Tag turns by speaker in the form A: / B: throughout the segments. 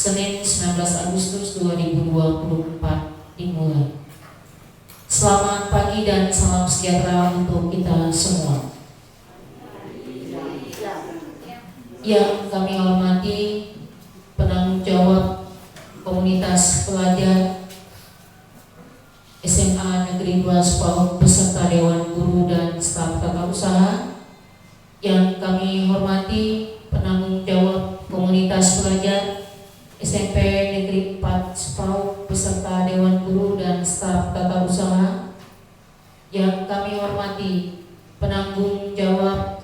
A: Senin 19 Agustus 2024 dimulai. Selamat pagi dan salam sejahtera untuk kita semua. Yang kami hormati penanggung jawab komunitas pelajar SMA Negeri 2 Sepauk beserta Dewan Guru dan staf tata usaha. Yang kami hormati penanggung jawab komunitas pelajar SMP Negeri 4 Sepauk beserta Dewan Guru dan staf tata usaha. Yang kami hormati penanggung jawab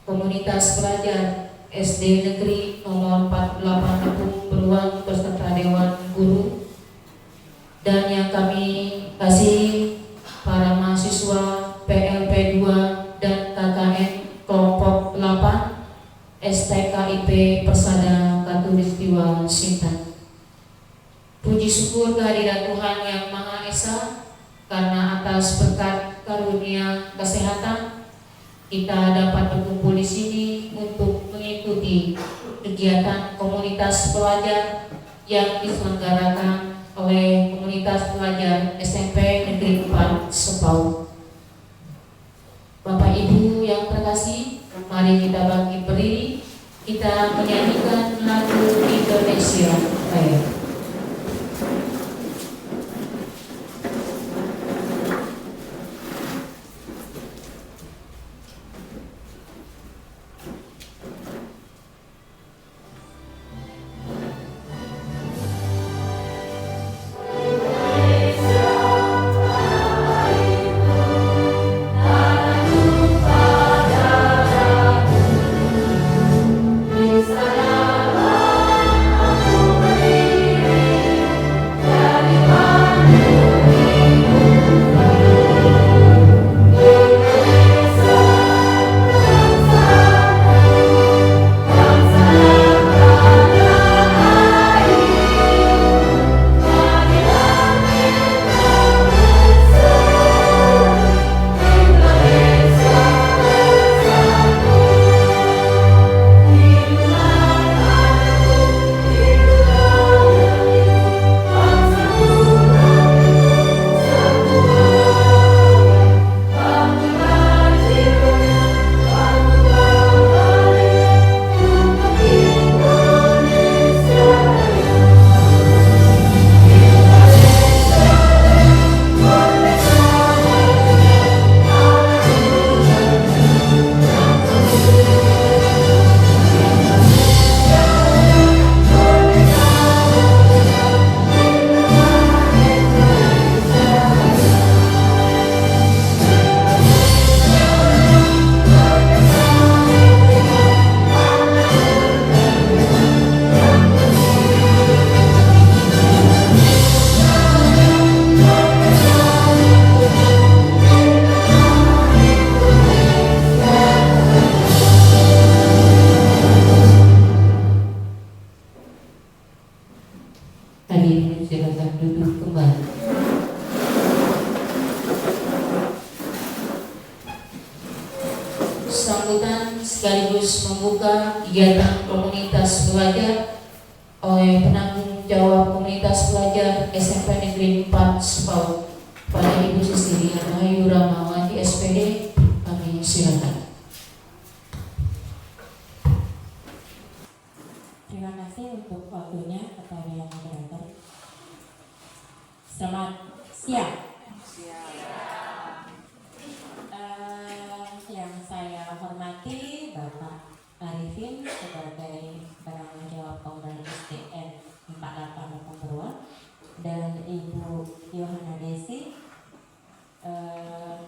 A: komunitas pelajar SD Negeri nomor 48 Nepung Beruang beserta Dewan Guru. Dan yang kami kasih para mahasiswa PLP 2 dan KKN kelompok 8 STKIP Persada Katulistiwa Sintan. Puji syukur kehadirat Tuhan Yang Maha Esa, karena atas berkat karunia kesehatan kita dapat berkumpul di sini untuk mengikuti kegiatan komunitas pelajar yang diselenggarakan oleh komunitas pelajar SMP Negeri 4 Sepauk. Bapak Ibu yang terkasih, mari kita bangkit berdiri, kita menyanyikan lagu Indonesia Raya. Hadirin silakan duduk kembali. Sambutan sekaligus membuka kegiatan komunitas pelajar oleh penanggung jawab komunitas pelajar SMP Negeri 4 Sepauk, pada Ibu Sistiria Rahayu Ramawati SPD, kami silakan.
B: Terima kasih untuk waktunya kepada yang moderator. Selamat siang. Yang saya hormati Bapak Arifin sebagai penanggung jawab Komponen SDN 48 Nepung Beruang, dan Ibu Yohana Desi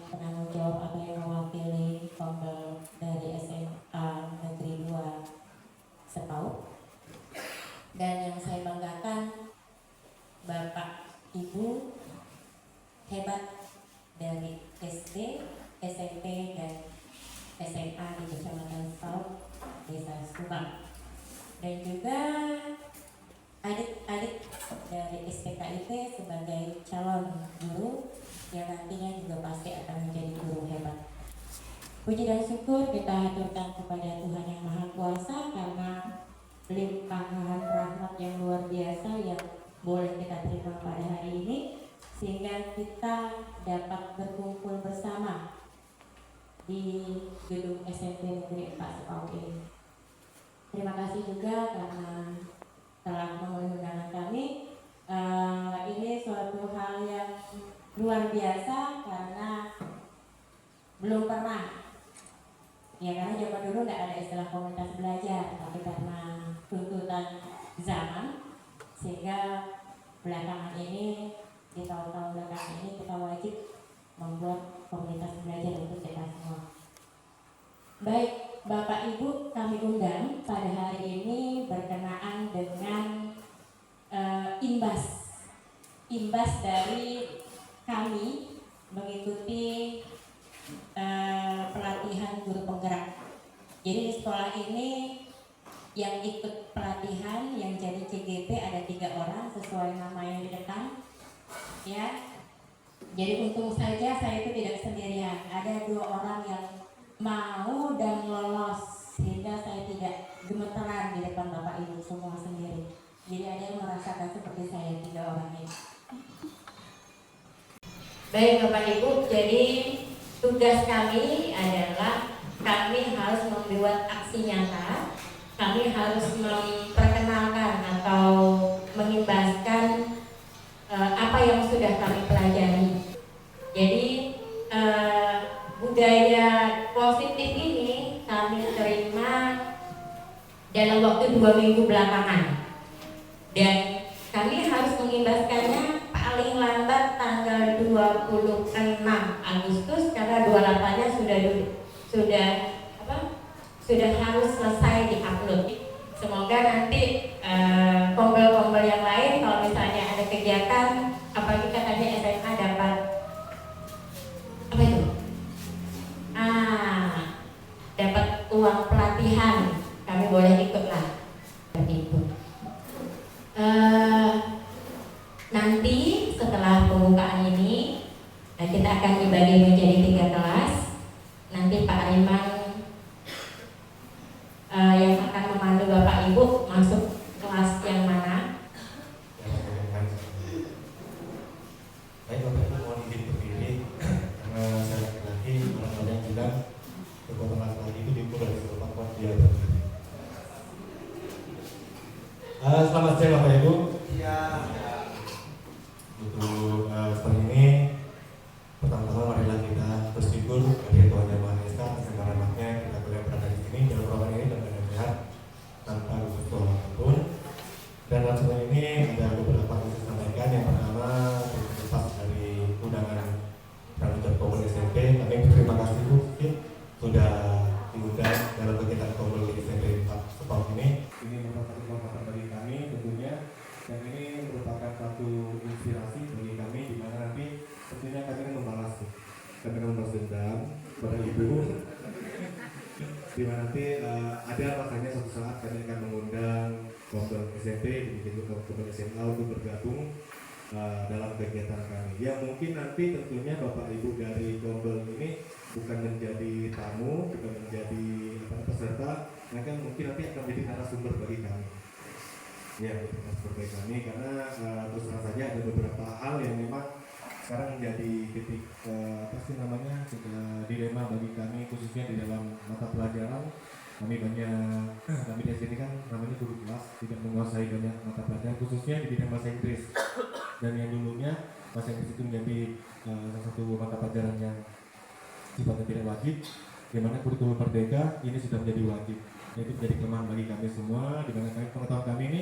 B: penanggung jawab atau yang mewakili Kompol dari SMA Negeri 2 Sepauk. Dan yang saya banggakan Bapak Ibu hebat dari SD, SMP, dan SMA di Kecamatan Sepauk, Desa Subang, dan juga adik-adik dari STKIP sebagai calon guru yang nantinya juga pasti akan menjadi guru hebat. Puji dan syukur kita haturkan kepada Tuhan Yang Maha Kuasa, karena limpahan rahmat yang luar biasa yang boleh kita terima pada hari ini, sehingga kita dapat berkumpul bersama di gedung SMP Negeri 4 Sepau ini. Terima kasih juga karena telah memenuhi undangan kami. Ini suatu hal yang luar biasa karena belum pernah. Ya, karena zaman dulu nggak ada istilah komunitas belajar, tapi karena tuntutan zaman, sehingga belakangan ini, di tahun-tahun belakangan ini kita wajib membuat komunitas belajar untuk kita semua. Baik, Bapak Ibu kami undang pada hari ini berkenaan dengan imbas dari kami mengikuti pelatihan guru penggerak. Jadi di sekolah ini yang ikut pelatihan yang jadi CGP ada 3 orang sesuai nama yang di depan, ya. Jadi untung saja saya itu tidak sendirian, ada 2 orang yang mau dan lolos, sehingga saya tidak gemeteran di depan Bapak Ibu semua sendiri. Jadi ada yang merasakan seperti saya 3 orang ini. Baik Bapak Ibu, jadi tugas kami adalah kami harus membuat aksi nyata, kami harus memperkenalkan atau mengimbaskan apa yang sudah kami pelajari. Jadi budaya positif ini kami terima dalam waktu 2 minggu belakangan, dan kami harus mengimbaskannya paling lambat tanggal 26 Agustus karena 28-nya sudah harus selesai diupload. Semoga nanti kombel-kombel yang lain kalau misalnya ada kegiatan, apalagi katanya SMA dapat apa itu? Dapat uang pelatihan, kami boleh ikutlah. Itu. Nanti setelah pembukaan ini kita akan dibagi menjadi 3 kelas. Nanti Pak Ariman yang akan memandu Bapak Ibu masuk kelas yang mana?
C: Baik Bapak Ibu, mohon izin berdiri karena saya laki-laki, orang-orang yang bilang kekuatan laki-laki itu diukur dari seberapa kuat dia berdiri. Selamat siang Bapak Ibu. Iya. Untuk seperti ini, pertama-tama marilah kita bersyukur bagi Tuhan Yang Maha Esa atas segala rahmat-Nya kita boleh berada di sini dalam ruangan ini dan keadaan sehat tanpa gangguan apapun. Dan langsung ini ada beberapa yang saya sampaikan. Yang pertama, terlepas dari undangan Pramudia Komunitas SMP, kami berterima kasih Bu sudah diundang dalam kegiatan Komunitas SMP 4 Sepau ini. Ini merupakan kehormatan bagi kami tentunya, dan ini merupakan satu inspirasi bagi kami di mana nanti tentunya kami akan membalas dendam kepada Ibu, di mana nanti ada rasanya suatu saat kami akan mengundang Komunitas SMP di Komunitas SMA untuk bergabung dalam kegiatan kami. Ya mungkin nanti tentunya Bapak Ibu dari Kombel ini bukan menjadi tamu, bukan menjadi peserta, mereka mungkin nanti akan menjadi narasumber bagi kami. Ya, narasumber bagi kami karena terus terang saja ada beberapa hal yang memang sekarang menjadi titik dilema bagi kami, khususnya di dalam mata pelajaran. Kami di sini kan namanya guru kelas, tidak menguasai banyak mata pelajaran, khususnya di bidang bahasa Inggris. Dan yang dulunya bahasa Inggris itu menjadi salah satu mata pelajaran yang sifatnya tidak wajib, di mana kurikulum merdeka ini sudah menjadi wajib. Itu menjadi kelemahan bagi kami semua, di mana pengetahuan kami ini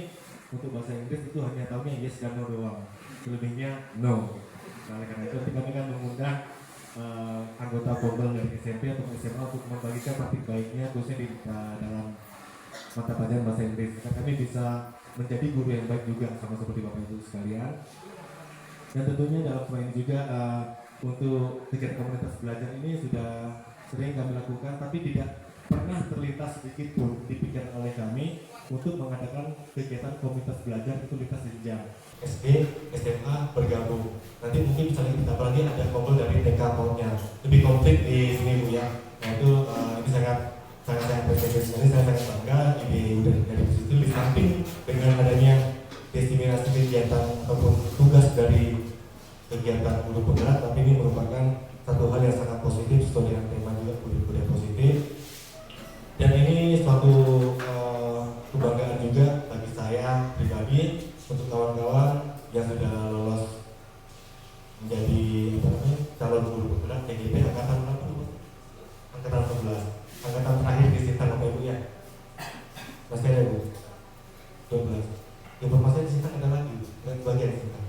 C: untuk bahasa Inggris itu hanya tahunya yes dan no doang, selebihnya no. Nah, oleh karena itu kami kan mengundang anggota Kombel dari SMP atau SMA untuk membagikan praktik baiknya khususnya di dalam mata pelajaran bahasa Inggris. Karena kami bisa menjadi guru yang baik juga sama seperti Bapak Ibu sekalian. Dan tentunya dalam semua ini juga untuk kegiatan komunitas belajar ini sudah sering kami lakukan, tapi tidak pernah terlintas sedikit pun dipikirkan oleh kami untuk mengadakan kegiatan komunitas belajar itu lintas jenjang SD, SMA bergabung. Nanti mungkin bisa kita apalagi ada Kombel dari TK-nya lebih komplit di sini Bu ya. Nah itu ini sangat saya apresiasi sekali, saya sangat bangga ini udah dari situ samping dengan adanya destinasi kegiatan ataupun tugas dari kegiatan guru penggerak, tapi ini merupakan satu hal yang sangat positif sesuai dengan tema juga budaya positif. Dan ini suatu kebanggaan juga bagi saya pribadi untuk kawan-kawan yang sudah lolos menjadi calon guru penggerak TGP angkatan berapa? Angkatan 11, angkatan terakhir di Sintan Bapak Ibu ya. Masih ada Bu? 12. Informasi di Sintan ada lagi, bagian Sintan.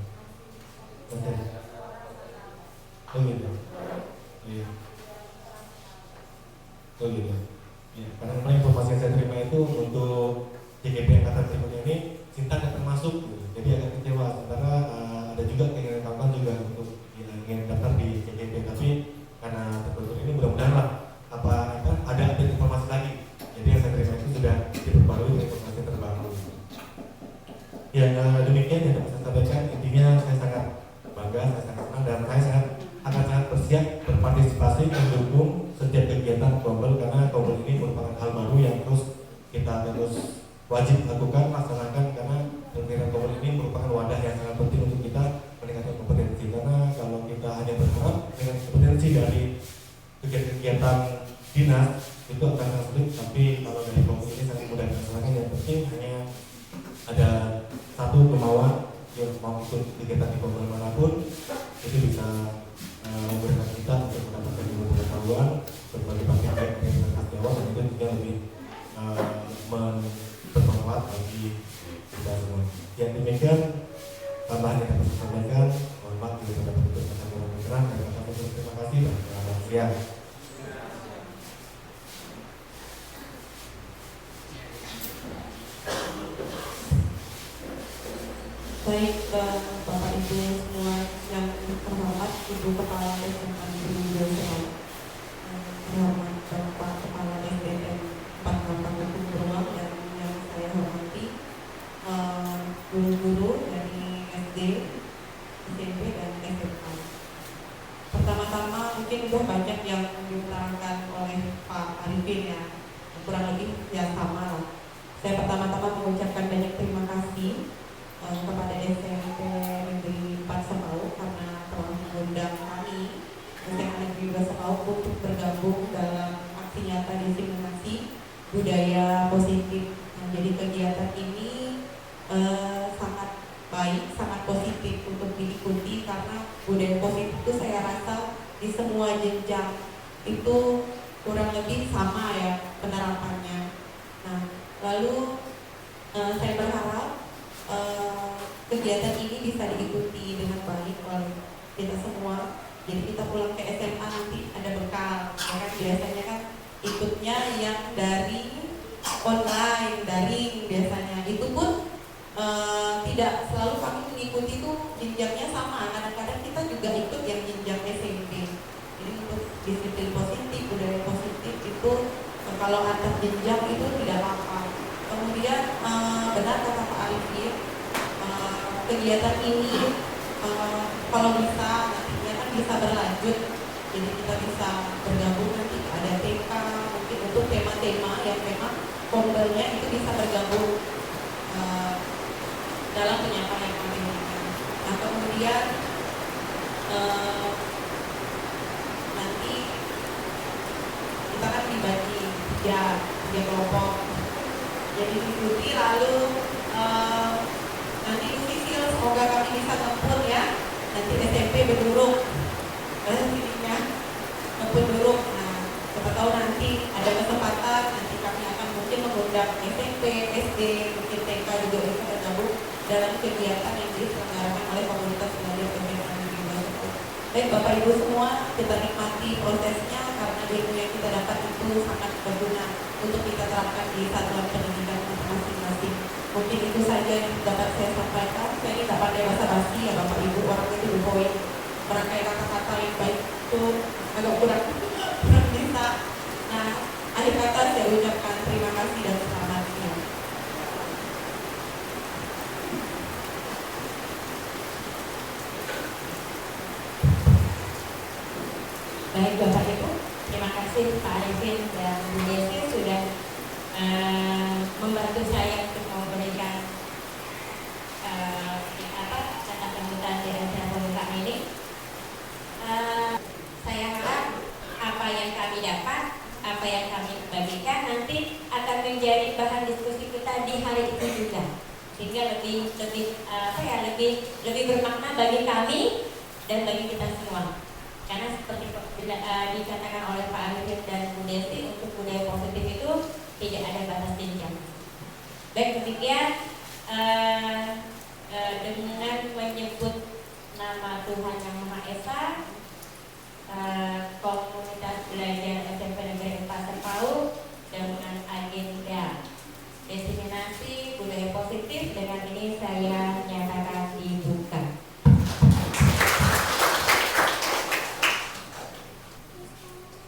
C: Masih ada. Oh gitu. Iya. Oh gitu. Ya, karena memang informasi yang saya terima itu untuk JGP Angkatan Timur ini Sintan tidak termasuk, gitu. Jadi agak kecewa. Sementara ada juga keinginan kawan juga untuk ingin daftar di JGP, tapi karena tertutup ini mudah-mudahan lah ada update informasi lagi. Jadi yang saya terima itu sudah diperbarui dengan informasi terbaru. Ya demikian yang dapat saya sampaikan. Intinya saya sangat bangga, saya sangat senang, dan saya akan sangat bersiap berpartisipasi mendukung setiap kegiatan Kombel, karena Kombel ini merupakan hal baru yang kita terus wajib lakukan, laksanakan, karena kegiatan Kombel ini merupakan wadah yang sangat penting untuk kita meningkatkan kompetensi. Karena kalau kita hanya berharap dengan kompetensi dari kegiatan dinas itu akan sangat sulit, tapi kalau dari Kombel ini sangat mudah dilaksanakan. Yang penting hanya ada satu kemauan yang mau ikut kegiatan di Kombel manapun, itu bisa memberikan kita untuk mendapatkan ilmu pengetahuan berbagai macam yang khas Jawa, dan itu juga lebih bermanfaat bagi kita semua. Yang demikian tambahan yang dapat saya sampaikan. Mohon maaf jika terdapat kata kurang berkenan, dan kata terima kasih dan selamat siang.
D: Baik, Bapak Ibu semua yang terhormat, Ibu Kepala SMA Negeri 2 terhormat Bapak Kepala SDN 48 Hukum Beruang, dan yang saya hormati guru-guru dari SD, SMP, dan SMA. Pertama-tama mungkin udah banyak yang diutarakan oleh Pak Arifin ya, kurang lebih ya sama lah. Saya pertama-tama mengucapkan banyak terima kasih kepada SMP Negeri 4 Semau karena telah mengundang kami SMA Negeri 2 Semau untuk bergabung dalam aksi nyata diseminasi budaya positif. Nah, jadi kegiatan ini sangat baik, sangat positif untuk diikuti, karena budaya positif itu saya rasa di semua jenjang itu kurang lebih sama ya penerapannya. Nah, lalu saya berharap kegiatan ini bisa diikuti dengan baik oleh kita semua. Jadi kita pulang ke SMA nanti ada bekal. Ya kan biasanya kan ikutnya yang dari online, daring biasanya. Itu pun tidak selalu kami mengikuti itu jenjangnya sama. Kadang-kadang kita juga ikut yang jenjang SMP. Jadi untuk disiplin positif, budaya positif itu kalau antar jenjang itu tidak apa-apa. Kemudian benar kata Pak Arifin, kegiatan ini kalau bisa nantinya kan bisa berlanjut, jadi kita bisa bergabung nanti ada TK, mungkin untuk tema-tema yang memang kombelnya itu bisa bergabung dalam penyampaian materi. Nah kemudian nanti kita kan dibagi tiga kelompok, jadi diikuti lalu nanti usil semoga kami bisa ngepun ya. Nanti SMP berdurung sininya ngepun durung. Nah siapa tahu nanti ada kesempatan, nanti kami akan mungkin mengundang SMP, SD, mungkin TK juga bisa bergabung dalam kegiatan yang diselenggarakan oleh komunitas belajar SMA Negeri 2. Baik Bapak Ibu semua, kita nikmati prosesnya karena ilmu yang kita dapat itu sangat berguna untuk kita terapkan di satuan pendidikan masing-masing. Mungkin itu saja yang dapat saya sampaikan. Saya ini tidak pandai basa-basi ya Bapak Ibu, orang itu di poin merangkai kata-kata yang baik itu agak kurang bisa. Nah, akhir kata saya ucapkan terima kasih dan selamat siang.
B: Baik Bapak Ibu, terima kasih Pak Arifin dan Bu Desi sudah membantu saya untuk apa yang kami bagikan nanti akan menjadi bahan diskusi kita di hari itu juga, sehingga lebih bermakna bagi kami dan bagi kita semua. Karena seperti dikatakan oleh Pak Arifin dan Bu Desi, untuk budaya positif itu tidak ada batas jenjang. Baik, demikian dengan menyebut nama Tuhan Yang Maha Esa, komunitas belajar SMP Negeri 4 Terpau dengan agenda diseminasi budaya positif, dengan ini saya nyatakan dibuka.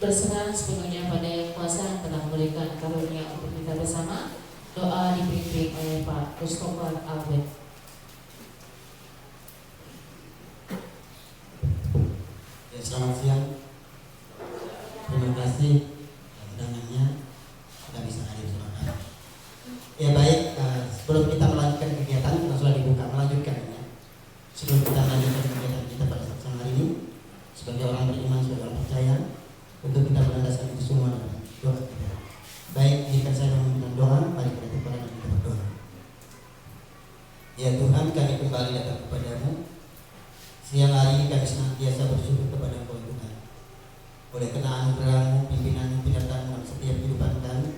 A: Berserah sepenuhnya pada Yang Kuasa yang telah memberikan karunia untuk kita bersama. Doa dipimpin oleh Pak Christopher Albert.
E: Ya, selamat siang. Terima kasih undangannya kita bisa hadir bersama kami. Ya baik, sebelum kita melanjutkan kegiatan, kita sudah dibuka melanjutkan ya. Sebelum kita melanjutkan kegiatan kita pada saat siang hari ini, sebagai orang beriman, sebagai orang percaya, untuk kita melandaskan itu semua dalam doa kita. Baik, jika saya meminta doa, mari kita berdoa dan kita berdoa. Ya Tuhan, kami kembali datang kepadamu. Siang hari ini kami senantiasa bersyukur kepada Engkau Tuhan. Oleh karena anugerah-Mu, pimpinan-Mu, penyertaan-Mu dalam setiap kehidupan kami,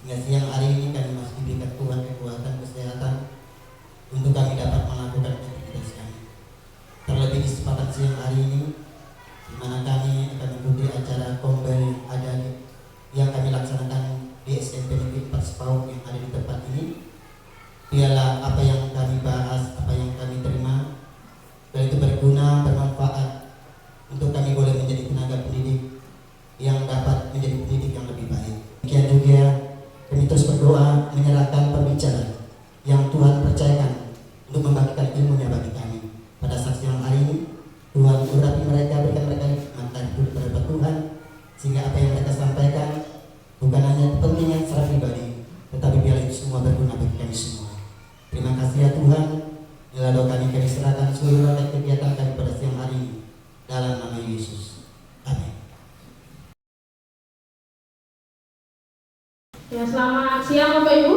E: sehingga siang hari ini kami masih diberikan Tuhan kekuatan, kesehatan untuk kami dapat melakukan aktivitas kami. Terlebih di kesempatan siang hari ini, di mana kami akan mengikuti acara kombel yang ada yang kami laksanakan di SMP Negeri 4 Sepau yang ada di tempat ini. Biarlah apa yang kami bahas, apa yang kami terima, dan itu berguna, bermanfaat untuk kami boleh menjadi tenaga pendidik yang dapat menjadi pendidik yang lebih baik. Demikian juga kami terus berdoa menyerahkan pembicara yang Tuhan percayakan untuk membagikan ilmunya bagi kami. Pada saat siang hari ini, Tuhan urapi mereka, berikan mereka hikmat daripada Tuhan, sehingga apa yang mereka sampaikan bukan hanya kepentingan secara pribadi, tetapi biar itu semua berguna bagi kami semua. Terima kasih ya Tuhan. Inilah doa kami serahkan seluruh rangkaian kegiatan kami pada siang hari ini dalam nama Yesus. Amin.
F: Ya, selamat siang Bapak Ibu.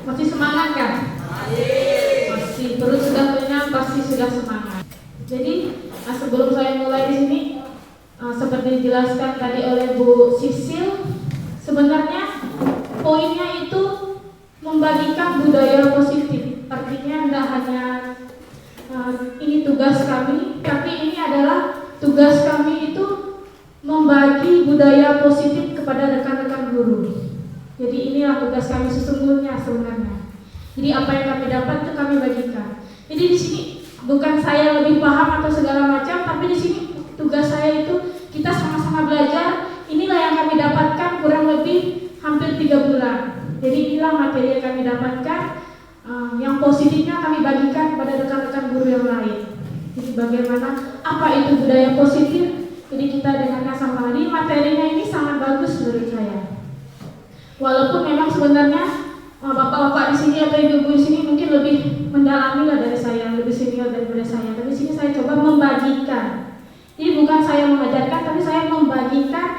F: Masih semangat kan? Masih, perut sudah kenyang, pasti sudah semangat. Jadi sebelum saya mulai di sini, seperti dijelaskan tadi oleh Bu Sisil, sebenarnya poinnya itu membagikan budaya positif. Artinya tidak hanya ini tugas kami, tapi ini adalah tugas kami itu membagi budaya positif kepada rekan-rekan guru. Jadi inilah tugas kami sesungguhnya sebenarnya. Jadi apa yang kami dapat itu kami bagikan. Jadi di sini bukan saya lebih paham atau segala macam, tapi di sini tugas saya itu kita sama-sama belajar. Inilah yang kami dapatkan kurang lebih hampir 3 bulan. Jadi inilah materi yang kami dapatkan. Yang positifnya kami bagikan kepada rekan-rekan guru yang lain. Jadi bagaimana apa itu budaya positif? Jadi kita dengarkan sama ini, materinya ini sangat bagus menurut saya. Walaupun memang sebenarnya bapak-bapak di sini atau ibu-ibu di sini mungkin lebih mendalami lah dari saya, lebih senior daripada saya. Tapi di sini saya coba membagikan. Jadi bukan saya mengajarkan, tapi saya membagikan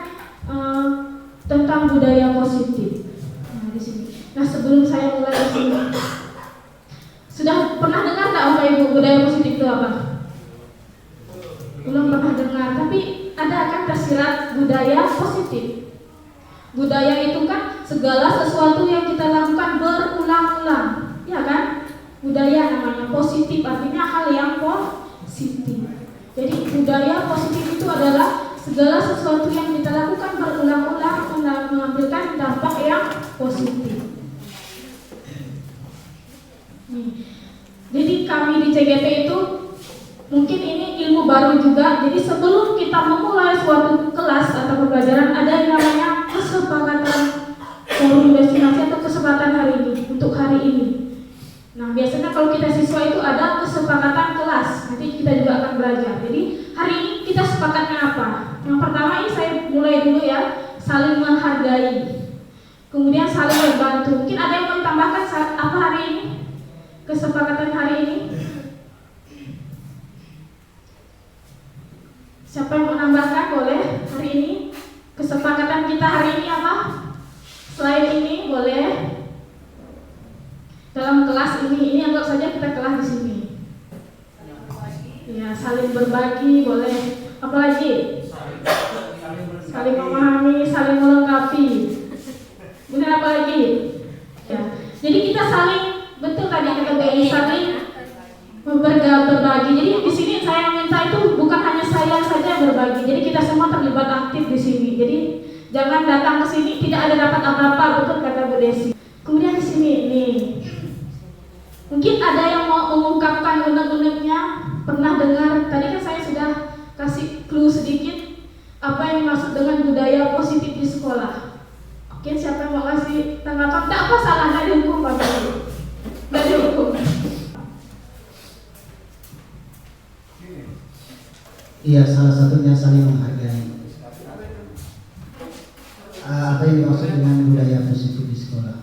F: tentang budaya positif. Nah di sini. Nah sebelum saya mulai di sini, sudah pernah dengar tak Bapak Ibu budaya positif itu apa? Belum pernah dengar, tapi ada akan tersirat budaya positif. Budaya itu kan segala sesuatu yang kita lakukan berulang-ulang, ya kan? Budaya namanya positif, artinya hal yang positif. Jadi budaya positif itu adalah segala sesuatu yang kita lakukan berulang-ulang menghasilkan dampak yang positif. Jadi kami di CGP itu mungkin ini ilmu baru juga. Jadi sebelum kita memulai suatu kelas atau pembelajaran, ada yang namanya kesepakatan forum destinasi atau kesempatan hari ini untuk hari ini. Nah biasanya kalau kita siswa itu ada kesepakatan kelas, nanti kita juga akan belajar. Jadi hari ini kita sepakatnya apa? Yang pertama ini saya mulai dulu ya, saling menghargai, kemudian saling membantu. Mungkin ada yang mau tambahkan apa hari ini? Kesepakatan hari ini? Siapa yang menambahkan boleh? Hari kita hari ini apa? Selain ini boleh dalam kelas ini anggap saja kita kelas di sini. Ya, saling berbagi boleh. Apalagi? Saling memahami, saling melengkapi. Kemudian apa lagi? Ya. Jadi kita saling, betul tadi kata Beli, saling berbagi. Jadi di sini saya minta itu bukan hanya saya saja berbagi. Jadi kita semua terlibat aktif di sini. Jadi jangan datang ke sini tidak ada dapat apa-apa, betul kata Bu Desi. Kemudian di sini nih, mungkin ada yang mau mengungkapkan unek-uneknya. Pernah dengar? Tadi kan saya sudah kasih clue sedikit apa yang dimaksud dengan budaya positif di sekolah. Oke, siapa yang mau kasih tanggapan? Tidak apa salah, tidak dihukum Bapak Ibu. Tidak dihukum.
E: Iya, salah satunya saling menghargai. Apa yang dimaksud dengan budaya positif di sekolah?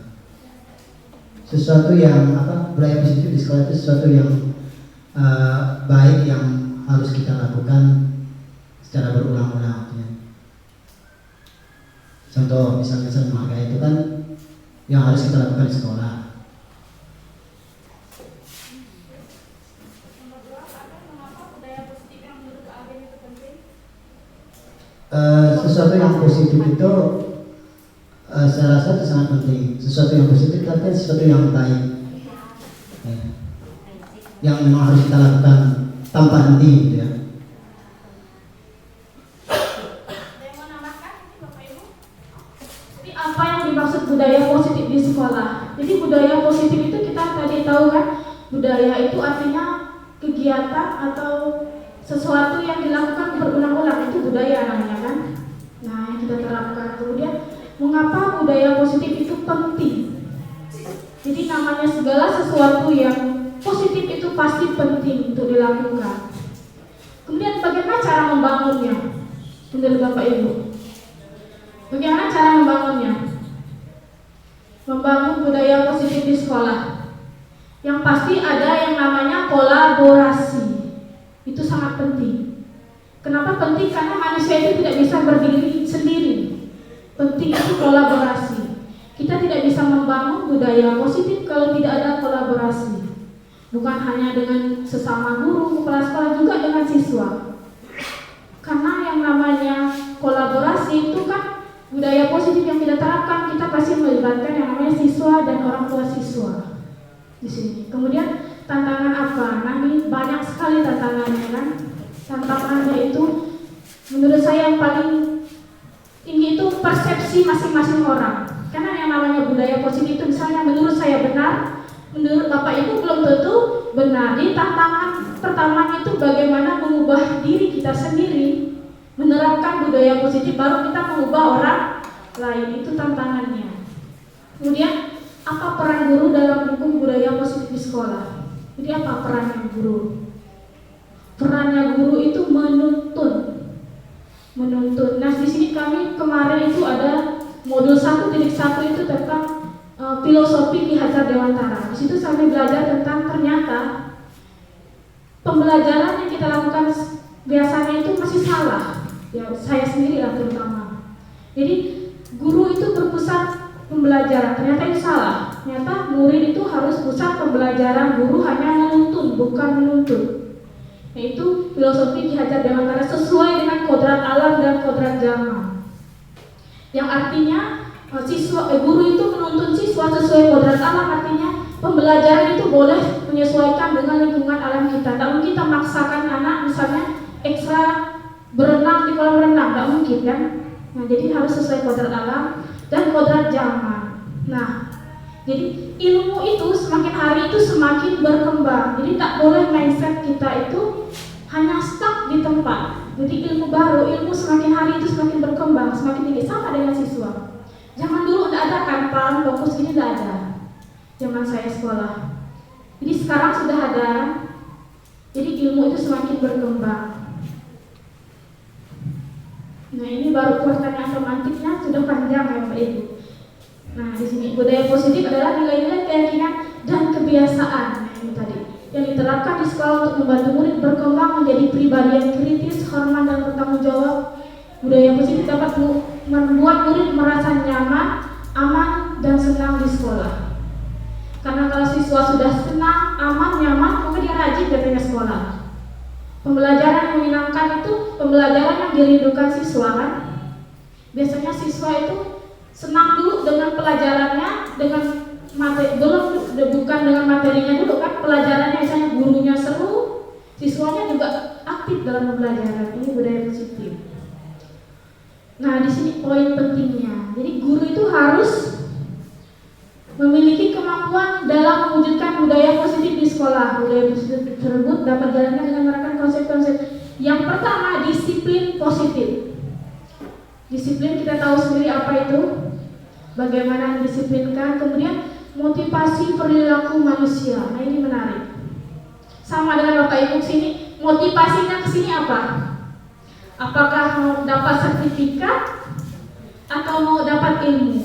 E: Sesuatu yang budaya positif di sekolah itu sesuatu yang baik yang harus kita lakukan secara berulang-ulang. Contoh misalnya saling menghargai itu kan yang harus kita lakukan di sekolah. Sesuatu yang positif itu saya rasa itu sangat penting. Sesuatu yang positif artinya sesuatu yang baik, yang memang harus kita lakukan tanpa henti, gitu ya.
F: Jadi apa yang dimaksud budaya positif di sekolah? Jadi budaya positif itu kita tadi tahu kan, budaya itu artinya kegiatan atau sesuatu yang dilakukan berulang-ulang, itu budaya namanya kan. Nah, yang kita terapkan. Kemudian mengapa budaya positif itu penting? Jadi namanya segala sesuatu yang positif itu pasti penting untuk dilakukan. Kemudian bagaimana cara membangunnya? Menurut Bapak Ibu, bagaimana cara membangunnya? Membangun budaya positif di sekolah. Yang pasti ada yang namanya kolaborasi. Itu sangat penting. Kenapa penting? Karena manusia itu tidak bisa berdiri sendiri. Penting itu kolaborasi. Kita tidak bisa membangun budaya positif kalau tidak ada kolaborasi. Bukan hanya dengan sesama guru, kepala sekolah, juga dengan siswa. Karena yang namanya kolaborasi itu kan budaya positif yang kita terapkan, kita pasti melibatkan yang namanya siswa dan orang tua siswa di sini. Kemudian tantangan apa? Nah, ini banyak sekali tantangannya kan. Tantangannya itu menurut saya yang paling tinggi itu persepsi masing-masing orang. Karena yang namanya budaya positif itu misalnya menurut saya benar, menurut Bapak Ibu belum tentu benar. Jadi tantangan pertama itu bagaimana mengubah diri kita sendiri, menerapkan budaya positif, baru kita mengubah orang lain. Itu tantangannya. Kemudian apa peran guru dalam mendukung budaya positif di sekolah? Jadi apa perannya guru? Perannya guru itu menuntun. Nah, di sini kami kemarin itu ada modul 1.1 itu tentang filosofi Ki Hajar Dewantara. Di situ kami belajar tentang ternyata pembelajaran yang kita lakukan biasanya itu masih salah. Ya, saya sendiri lah terutama. Jadi guru itu berpusat pembelajaran, ternyata itu salah. Ternyata murid itu harus pusat pembelajaran, guru hanya menuntun, bukan menuntut. Yaitu filosofi Ki Hajar Dewantara sesuai dengan kodrat alam dan kodrat zaman. Yang artinya guru itu menuntun siswa sesuai kodrat alam, artinya pembelajaran itu boleh menyesuaikan dengan lingkungan alam kita. Tak mungkin kita maksakan anak misalnya ekstra berenang di kolam renang, tak mungkin kan. Nah, jadi harus sesuai kodrat alam dan kodrat zaman. Nah, jadi ilmu itu semakin hari itu semakin berkembang. Jadi tak boleh mindset kita itu hanya stuck di tempat. Jadi ilmu baru, ilmu semakin hari itu semakin berkembang, semakin tinggi. Sama dengan siswa. Zaman dulu tidak ada kan, paham fokus ini tidak ada. Zaman saya sekolah. Jadi sekarang sudah ada. Jadi ilmu itu semakin berkembang. Nah, ini baru pertanyaan semantiknya sudah panjang ya Pak Ibu. Nah, di sini budaya positif adalah nilai-nilai keyakinan dan kebiasaan. Nah, ini tadi yang diterapkan di sekolah untuk membantu murid berkembang menjadi pribadi yang kritis, hormat dan bertanggung jawab. Budaya positif dapat membuat murid merasa nyaman, aman, dan senang di sekolah. Karena kalau siswa sudah senang, aman, nyaman, maka dia rajin datang ke sekolah. Pembelajaran yang menyenangkan itu pembelajaran yang dirindukan siswa kan. Biasanya siswa itu senang dulu dengan pelajarannya, dengan materi, bukan dengan materinya dulu kan. Pelajarannya misalnya gurunya seru, siswanya juga aktif dalam pembelajaran. Ini budaya positif. Nah, di sini poin pentingnya. Jadi guru itu harus memiliki kemampuan dalam mewujudkan budaya positif di sekolah. Budaya positif tersebut dapat dijalankan dengan menerapkan konsep-konsep. Yang pertama, disiplin positif. Disiplin kita tahu sendiri apa itu, bagaimana mendisiplinkan. Kemudian motivasi perilaku manusia. Nah, ini menarik. Sama dengan Bapak Ibu sini, motivasinya ke sini apa? Apakah mau dapat sertifikat atau mau dapat ilmu?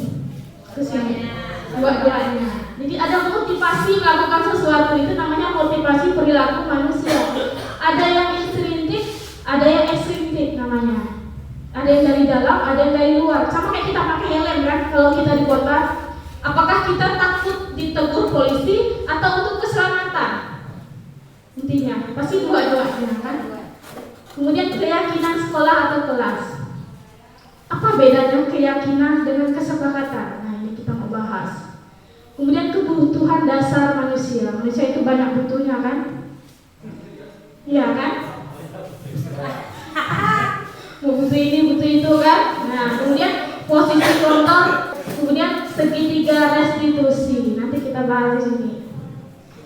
F: Ke sini. Dua-duanya. Jadi ada motivasi melakukan sesuatu, itu namanya motivasi perilaku manusia. Ada yang intrinsik, ada yang ekstrinsit namanya. Ada yang dari dalam, ada yang dari luar. Sama kayak kita pakai helm kan, kalau kita di kota. Apakah kita takut ditegur polisi atau untuk keselamatan? Intinya pasti dua-duanya kan. Kemudian keyakinan sekolah atau kelas. Apa bedanya keyakinan dengan kesepakatan? Nah, ini kita mau bahas. Kemudian kebutuhan dasar manusia. Manusia itu banyak butuhnya kan? Iya kan? Mau butuh ini, butuh itu kan? Nah, kemudian posisi kontrol, kemudian segitiga restitusi. Nanti kita bahas di sini.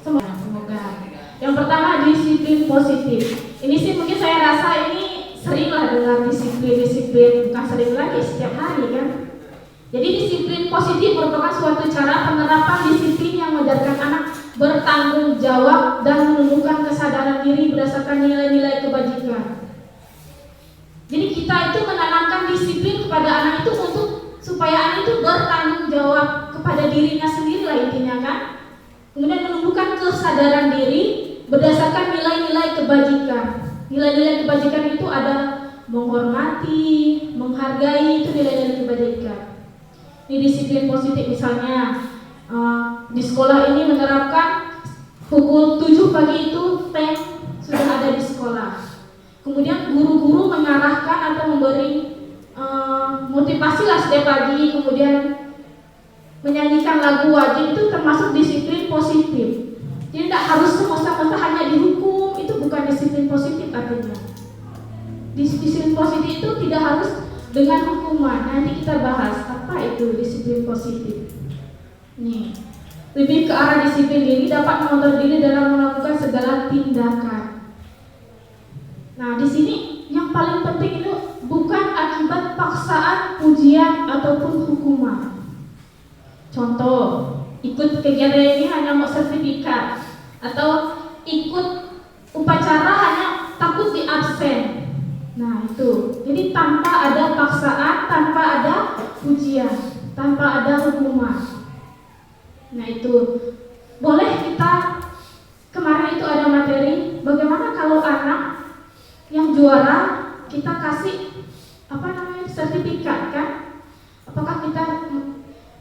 F: Semoga. Yang pertama, disiplin positif. Ini sih mungkin saya rasa ini seringlah dengar disiplin, bukan sering lagi, setiap hari kan. Jadi disiplin positif merupakan suatu cara penerapan disiplin yang mengajarkan anak bertanggung jawab dan menumbuhkan kesadaran diri berdasarkan nilai-nilai kebajikan. Jadi kita itu menanamkan disiplin kepada anak itu untuk supaya anak itu bertanggung jawab kepada dirinya sendiri lah intinya kan. Kemudian menumbuhkan kesadaran diri berdasarkan nilai-nilai kebajikan. Nilai-nilai kebajikan itu ada menghormati, menghargai, itu nilai-nilai kebajikan. Ini disiplin positif misalnya di sekolah ini menerapkan pukul 7 pagi itu tank sudah ada di sekolah. Kemudian guru-guru mengarahkan atau memberi motivasi lah setiap pagi, kemudian menyanyikan lagu wajib, itu termasuk disiplin positif. Jadi tidak harus semesta-mesta hanya dihukum, itu bukan disiplin positif artinya. Disiplin positif itu tidak harus dengan hukuman. Nanti kita bahas apa itu disiplin positif. Nih, lebih ke arah disiplin diri dapat mengontrol diri dalam melakukan segala tindakan. Nah, di sini yang paling penting itu bukan akibat paksaan, pujian ataupun hukuman. Contoh, ikut kegiatan ini hanya mau sertifikat atau ikut upacara hanya takut di absen. Nah, itu. Jadi tanpa ada paksaan, tanpa ada pujian, tanpa ada hukuman. Nah, itu. Boleh kita kemarin itu ada materi bagaimana kalau anak yang juara kita kasih sertifikat kan? Apakah kita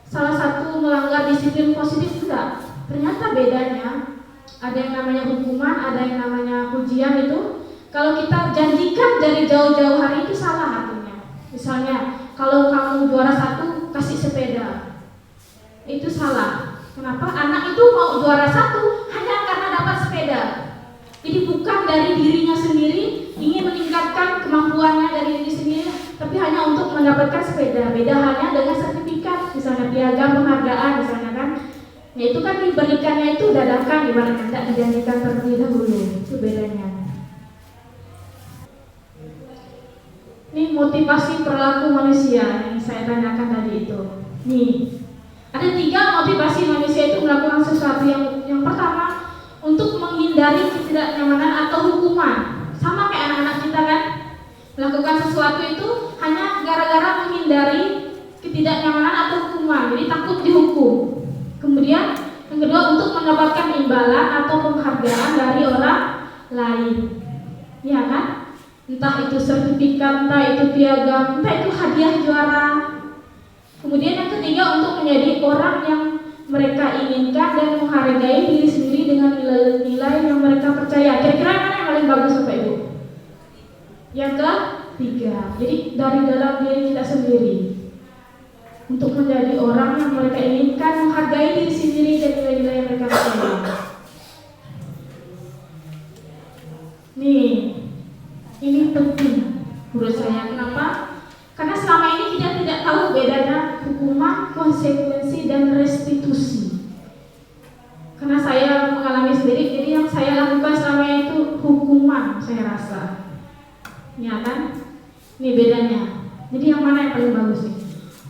F: salah satu melanggar disiplin positif? Enggak. Ternyata bedanya ada yang namanya hukuman, ada yang namanya pujian. Itu kalau kita janjikan dari jauh-jauh hari itu salah artinya. Misalnya kalau kamu juara 1 kasih sepeda, itu salah. Kenapa? Anak itu mau juara 1 hanya karena dapat sepeda. Jadi bukan dari dirinya sendiri ingin meningkatkan kemampuannya dari diri sendiri, tapi hanya untuk mendapatkan sepeda. Beda halnya dengan sertifikat, misalnya piagam penghargaan misalnya kan. Ya itu kan diberikannya itu dadakan, ibaratnya tidak dijanjikan terlebih dahulu. Itu bedanya. Ini motivasi perilaku manusia yang saya tanyakan tadi itu. Nih, ada 3 motivasi manusia itu melakukan sesuatu. Yang pertama, untuk menghindari ketidaknyamanan atau hukuman. Sama kayak anak-anak kita kan, melakukan sesuatu itu hanya gara-gara menghindari ketidaknyamanan atau hukuman, jadi takut dihukum. Kemudian yang kedua, untuk mendapatkan imbalan atau penghargaan dari orang lain. Ya kan? entah itu sertifikat, entah itu piagam, entah itu hadiah juara. Kemudian yang ketiga, untuk menjadi orang yang mereka inginkan dan menghargai diri sendiri dengan nilai-nilai yang mereka percaya. Kira-kira mana yang paling bagus Bapak Ibu? Yang ketiga. Jadi dari dalam diri kita sendiri, untuk menjadi orang yang mereka inginkan, menghargai diri sendiri dan nilai-nilai yang mereka percaya. Nih, ini penting menurut saya. Kenapa? Karena selama ini kita tidak tahu bedanya hukuman, konsekuensi, dan restitusi. Karena saya mengalami sendiri, jadi yang saya lakukan selama itu hukuman, saya rasa. Ya kan? Ini bedanya. Jadi yang mana yang paling bagus nih?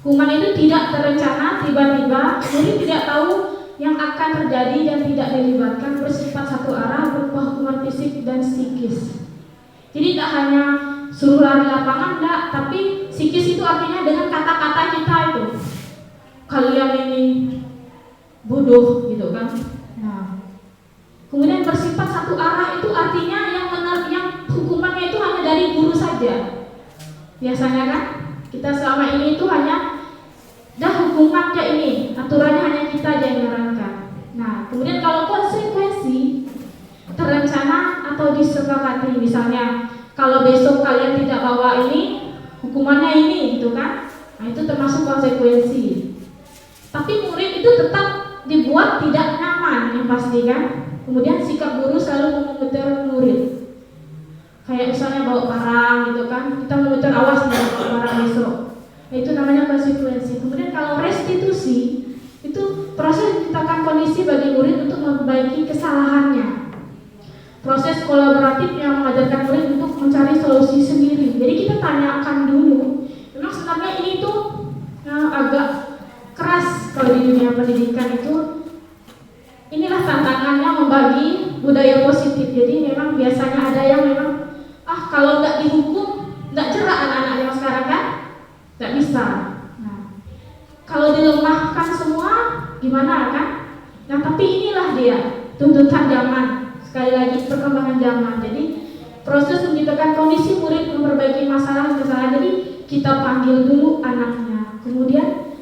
F: Hukuman itu tidak terencana, tiba-tiba, jadi tidak tahu yang akan terjadi dan tidak dilibatkan, bersifat satu arah, berupa hukuman fisik dan psikis. Jadi tak hanya suruh lari lapangan, enggak, tapi psikis itu artinya dengan kata-kata kita itu. Kalian ini bodoh gitu kan. Nah, kemudian bersifat satu arah itu artinya yang hukumannya itu hanya dari guru saja. Biasanya kan kita selama ini itu hanya dah hukumannya ini, aturannya hanya kita aja yang menyarankan. Nah, kemudian kalau konsekuensi terencana atau disepakati, misalnya kalau besok kalian tidak bawa ini, hukumannya ini gitu kan. Nah, itu termasuk konsekuensi. Tapi murid itu tetap dibuat tidak nyaman, yang pasti kan. Kemudian sikap guru selalu memutar murid. Kayak misalnya bawa barang gitu kan, kita memutar, awas nih bawa barang besok. Nah, itu namanya konsekuensi. Kemudian kalau restitusi, itu proses menciptakan kondisi bagi murid untuk memperbaiki kesalahannya. Proses kolaboratif yang mengajarkan murid untuk mencari solusi sendiri. Jadi kita tanyakan dulu, memang sebenarnya ini tuh agak keras kalau di dunia pendidikan itu. Inilah tantangannya membagi budaya positif. Jadi memang biasanya ada yang memang kalau nggak dihukum nggak jerak anak-anak yang sekarang kan, nggak bisa. Nah, kalau dilemahkan semua gimana kan? Nah, tapi inilah dia tuntutan zaman. Sekali lagi perkembangan zaman. Jadi proses menciptakan kondisi murid memperbaiki masalah-masalah. Jadi kita panggil dulu anaknya. Kemudian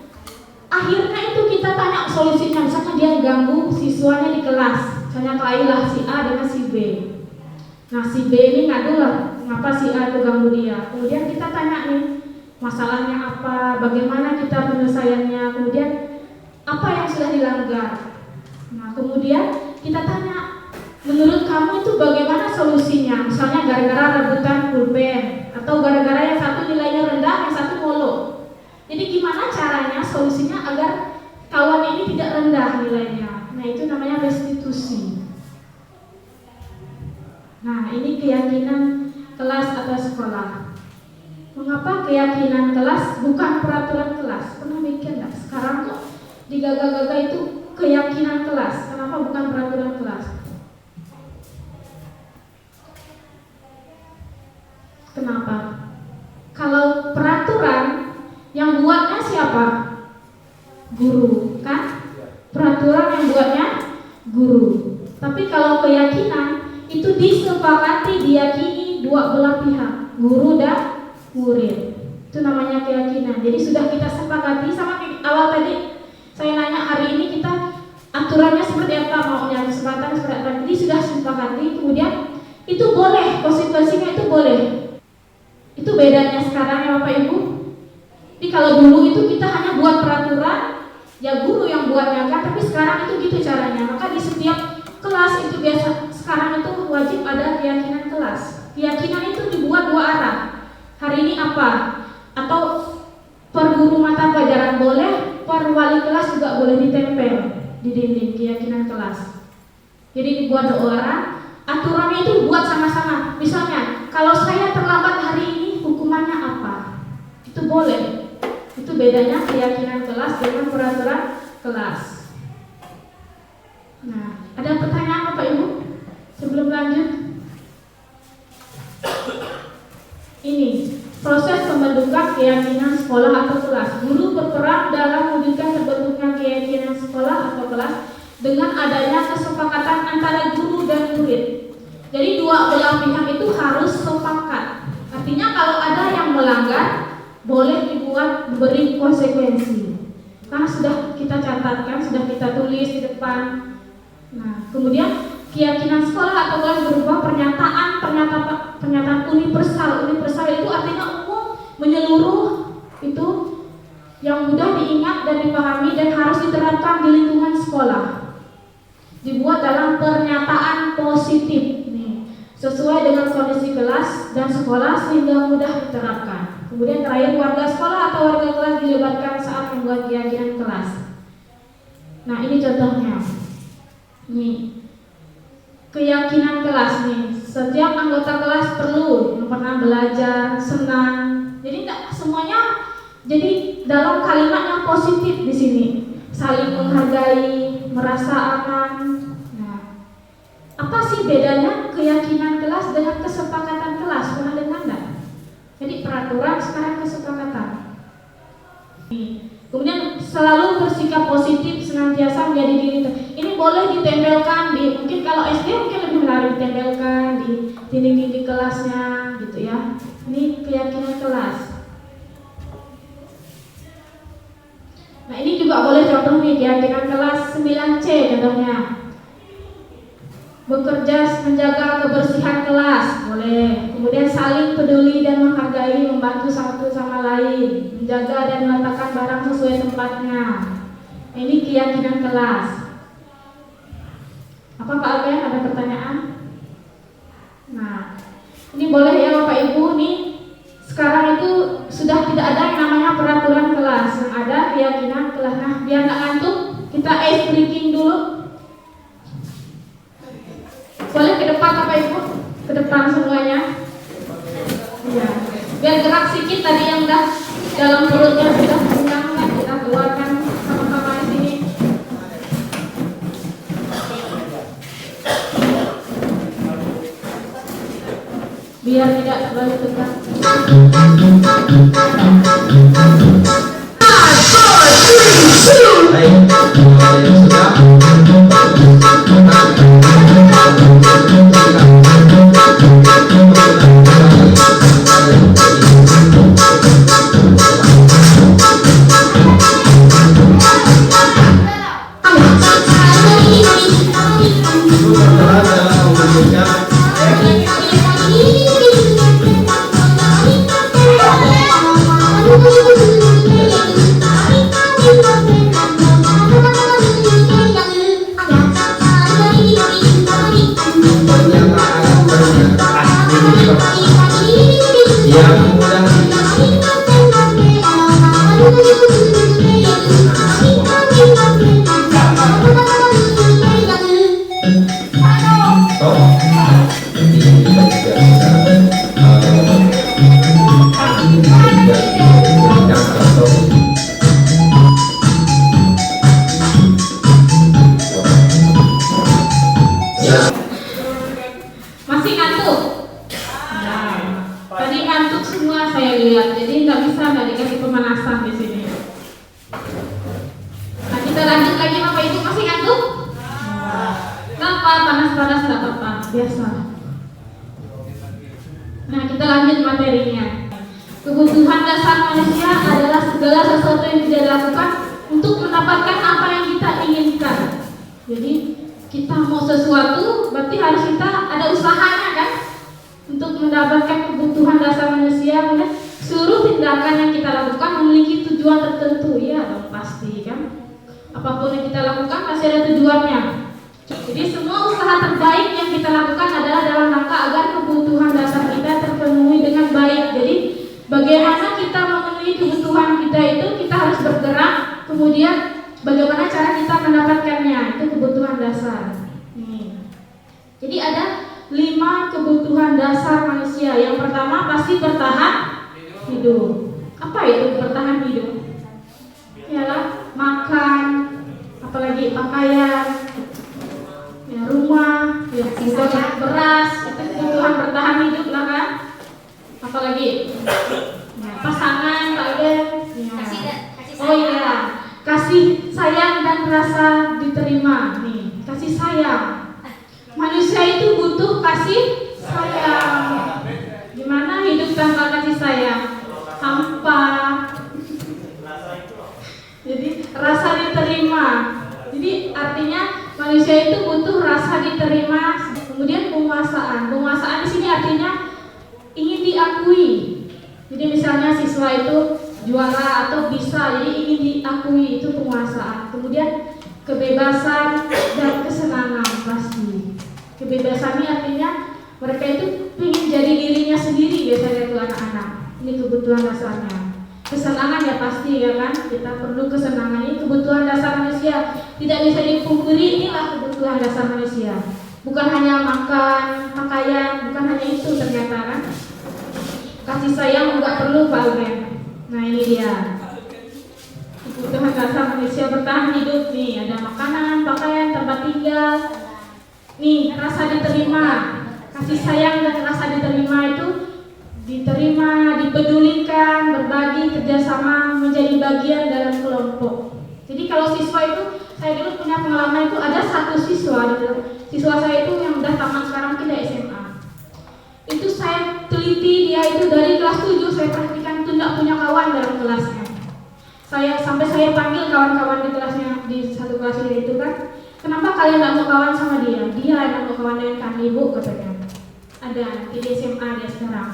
F: akhirnya itu kita tanya solusinya. Misalnya dia ganggu siswanya di kelas. Misalnya kelahilah si A dengan si B. Nah, si B ini ngadu lah, mengapa si A itu ganggu dia. Kemudian kita tanya nih, masalahnya apa, bagaimana kita penyelesaiannya, kemudian apa yang sudah dilanggar. Nah, kemudian kita tanya, menurut kamu itu bagaimana solusinya? Misalnya gara-gara rebutan pulpen, atau gara-gara yang satu nilainya rendah, yang satu molo. Jadi gimana caranya solusinya agar kawan ini tidak rendah nilainya? Nah, itu namanya restitusi. Nah, ini keyakinan kelas atau sekolah. Mengapa keyakinan kelas bukan peraturan kelas? Pernah mikir nggak? Sekarang kok digagah-gagah itu keyakinan kelas. Kenapa bukan peraturan kelas? Kenapa? Kalau peraturan yang buatnya siapa? Guru, kan? Peraturan yang buatnya guru. Tapi kalau keyakinan itu disepakati, diyakini dua belah pihak, guru dan murid. Itu namanya keyakinan. Jadi sudah kita sepakati, sama awal tadi saya nanya hari ini kita aturannya seperti apa, maunya kesempatan seperti apa. Jadi sudah sepakati, kemudian itu boleh, konsekuensinya itu boleh. Itu bedanya sekarang ya Bapak Ibu. Jadi kalau dulu itu kita hanya buat peraturan, ya guru yang buatnya kan, tapi sekarang itu gitu caranya. Maka di setiap kelas itu biasa sekarang itu wajib ada keyakinan kelas. Keyakinan itu dibuat dua arah. Hari ini apa? Atau per guru mata pelajaran boleh, per wali kelas juga boleh ditempel di dinding keyakinan kelas. Jadi dibuat dua arah. Aturannya itu buat sama-sama. Misalnya, kalau saya terlambat hari ini, hukumannya apa? Itu boleh. Itu bedanya keyakinan kelas dengan peraturan kelas. Nah, ada pertanyaan Bapak Ibu? Sebelum lanjut, ini proses pembentukan keyakinan sekolah atau kelas. Guru berperan dalam mewujudkan terbentuknya keyakinan sekolah atau kelas dengan adanya kesepakatan antara guru dan murid. Jadi dua belah pihak itu harus sepakat. boleh dibuat beri konsekuensi. Karena sudah kita catatkan, sudah kita tulis di depan. Nah, kemudian keyakinan sekolah atau kelas berupa pernyataan universal. Universal itu artinya umum, menyeluruh, itu yang mudah diingat dan dipahami dan harus diterapkan di lingkungan sekolah. Dibuat dalam pernyataan positif nih, sesuai dengan kondisi kelas dan sekolah sehingga mudah diterapkan. Kemudian terakhir, warga sekolah atau warga kelas dilibatkan saat membuat keyakinan kelas. Nah, ini contohnya. Nih, keyakinan kelas nih. Setiap anggota kelas perlu yang pernah belajar, senang. Jadi tidak semuanya. Jadi dalam kalimat yang positif di sini, saling menghargai, merasa aman. Nah, apa sih bedanya keyakinan kelas dengan kesepakatan kelas? Pernah dengar enggak? Jadi peraturan sekarang kesepakatan. Kemudian selalu bersikap positif, senantiasa menjadi diri. Ini boleh ditempelkan di, mungkin kalau SD mungkin lebih menarik ditempelkan di dinding-dinding kelasnya gitu ya. Ini keyakinan kelas. Nah, ini juga boleh contoh nih, keyakinan kelas 9C contohnya. Bekerja menjaga kebersihan kelas, boleh. Kemudian saling peduli dan menghargai, membantu satu sama lain, menjaga dan meletakkan barang sesuai tempatnya. Ini keyakinan kelas. Apa Pak Alben, ada pertanyaan? Nah, ini boleh ya Bapak Ibu nih. Sekarang itu sudah tidak ada yang namanya peraturan kelas, yang ada keyakinan kelas. Nah, biar nggak ngantuk, kita ice breaking dulu. Boleh ke depan Bapak Ibu, ke depan semuanya. Ya. Biar gerak sedikit tadi yang udah dalam perutnya sudah kenyang, kita keluarkan sama-sama di sini. Biar tidak terlalu tegang. Masih ngantuk? Nah, tadi ngantuk semua saya lihat, jadi nggak dikasih pemanasan di sini. Nah, kita lanjut lagi Bapak Ibu, masih ngantuk? Kenapa? Panas-panas nggak apa-apa, biasa. Nah, kita lanjut materinya. Kebutuhan dasar manusia adalah segala sesuatu yang bisa dilakukan untuk mendapatkan apa yang kita inginkan. Jadi kita mau sesuatu, berarti harus kita ada usahanya kan, untuk mendapatkan kebutuhan dasar manusia. Kemudian seluruh tindakan yang kita lakukan memiliki tujuan tertentu, ya dong pasti kan. Apapun yang kita lakukan pasti ada tujuannya. Jadi semua usaha terbaik yang kita lakukan adalah dalam rangka agar kebutuhan dasar kita terpenuhi dengan baik. Jadi bagaimana kita memenuhi kebutuhan kita itu, kita harus bergerak. Kemudian bagaimana cara kita mendapatkannya, itu kebutuhan dasar. Jadi ada 5 kebutuhan dasar manusia. Yang pertama pasti bertahan hidup. Apa itu bertahan hidup? Ialah makan, apalagi pakaian, ya, rumah, ya, beras, itu kebutuhan bertahan hidup lah kan. Apalagi ya, pasangan, Pak Ben. Ya. Oh iya, kasih sayang dan rasa diterima. Nih, kasih sayang. Manusia itu butuh kasih sayang. Gimana hidup tanpa kasih sayang? Hampa, diterima. Jadi artinya manusia itu butuh rasa diterima, kemudian penguasaan. Penguasaan di sini artinya ingin diakui. Jadi misalnya siswa itu juara atau bisa, jadi ingin diakui, itu penguasaan. Kemudian kebebasan dan kesenangan pasti. Kebebasan ini artinya mereka itu ingin jadi dirinya sendiri, biasanya itu anak-anak. Ini kebutuhan dasarnya. Kesenangan ya pasti ya kan, kita perlu kesenangan, ini kebutuhan dasar manusia, tidak bisa dipungkiri, inilah kebutuhan dasar manusia. Bukan hanya makan, pakaian, bukan hanya itu ternyata kan. Kasih sayang juga perlu Pak Alben. Nah ini dia kebutuhan dasar manusia bertahan hidup nih, ada makanan, pakaian, tempat tinggal. Nih rasa diterima, kasih sayang dan rasa diterima itu diterima, dipedulikan, berbagi, kerjasama, menjadi bagian dalam kelompok. Jadi kalau siswa itu, saya dulu punya pengalaman itu ada satu siswa saya itu yang udah tamat sekarang, kita SMA. Itu saya teliti dia itu dari kelas 7, saya perhatikan itu tidak punya kawan dalam kelasnya. Sampai saya panggil kawan-kawan di kelasnya, di satu kelas itu kan, kenapa kalian tidak mau kawan sama dia? Dia tidak mau kawan dengan kami, Bu, katanya. Ada di SMA dia sekarang.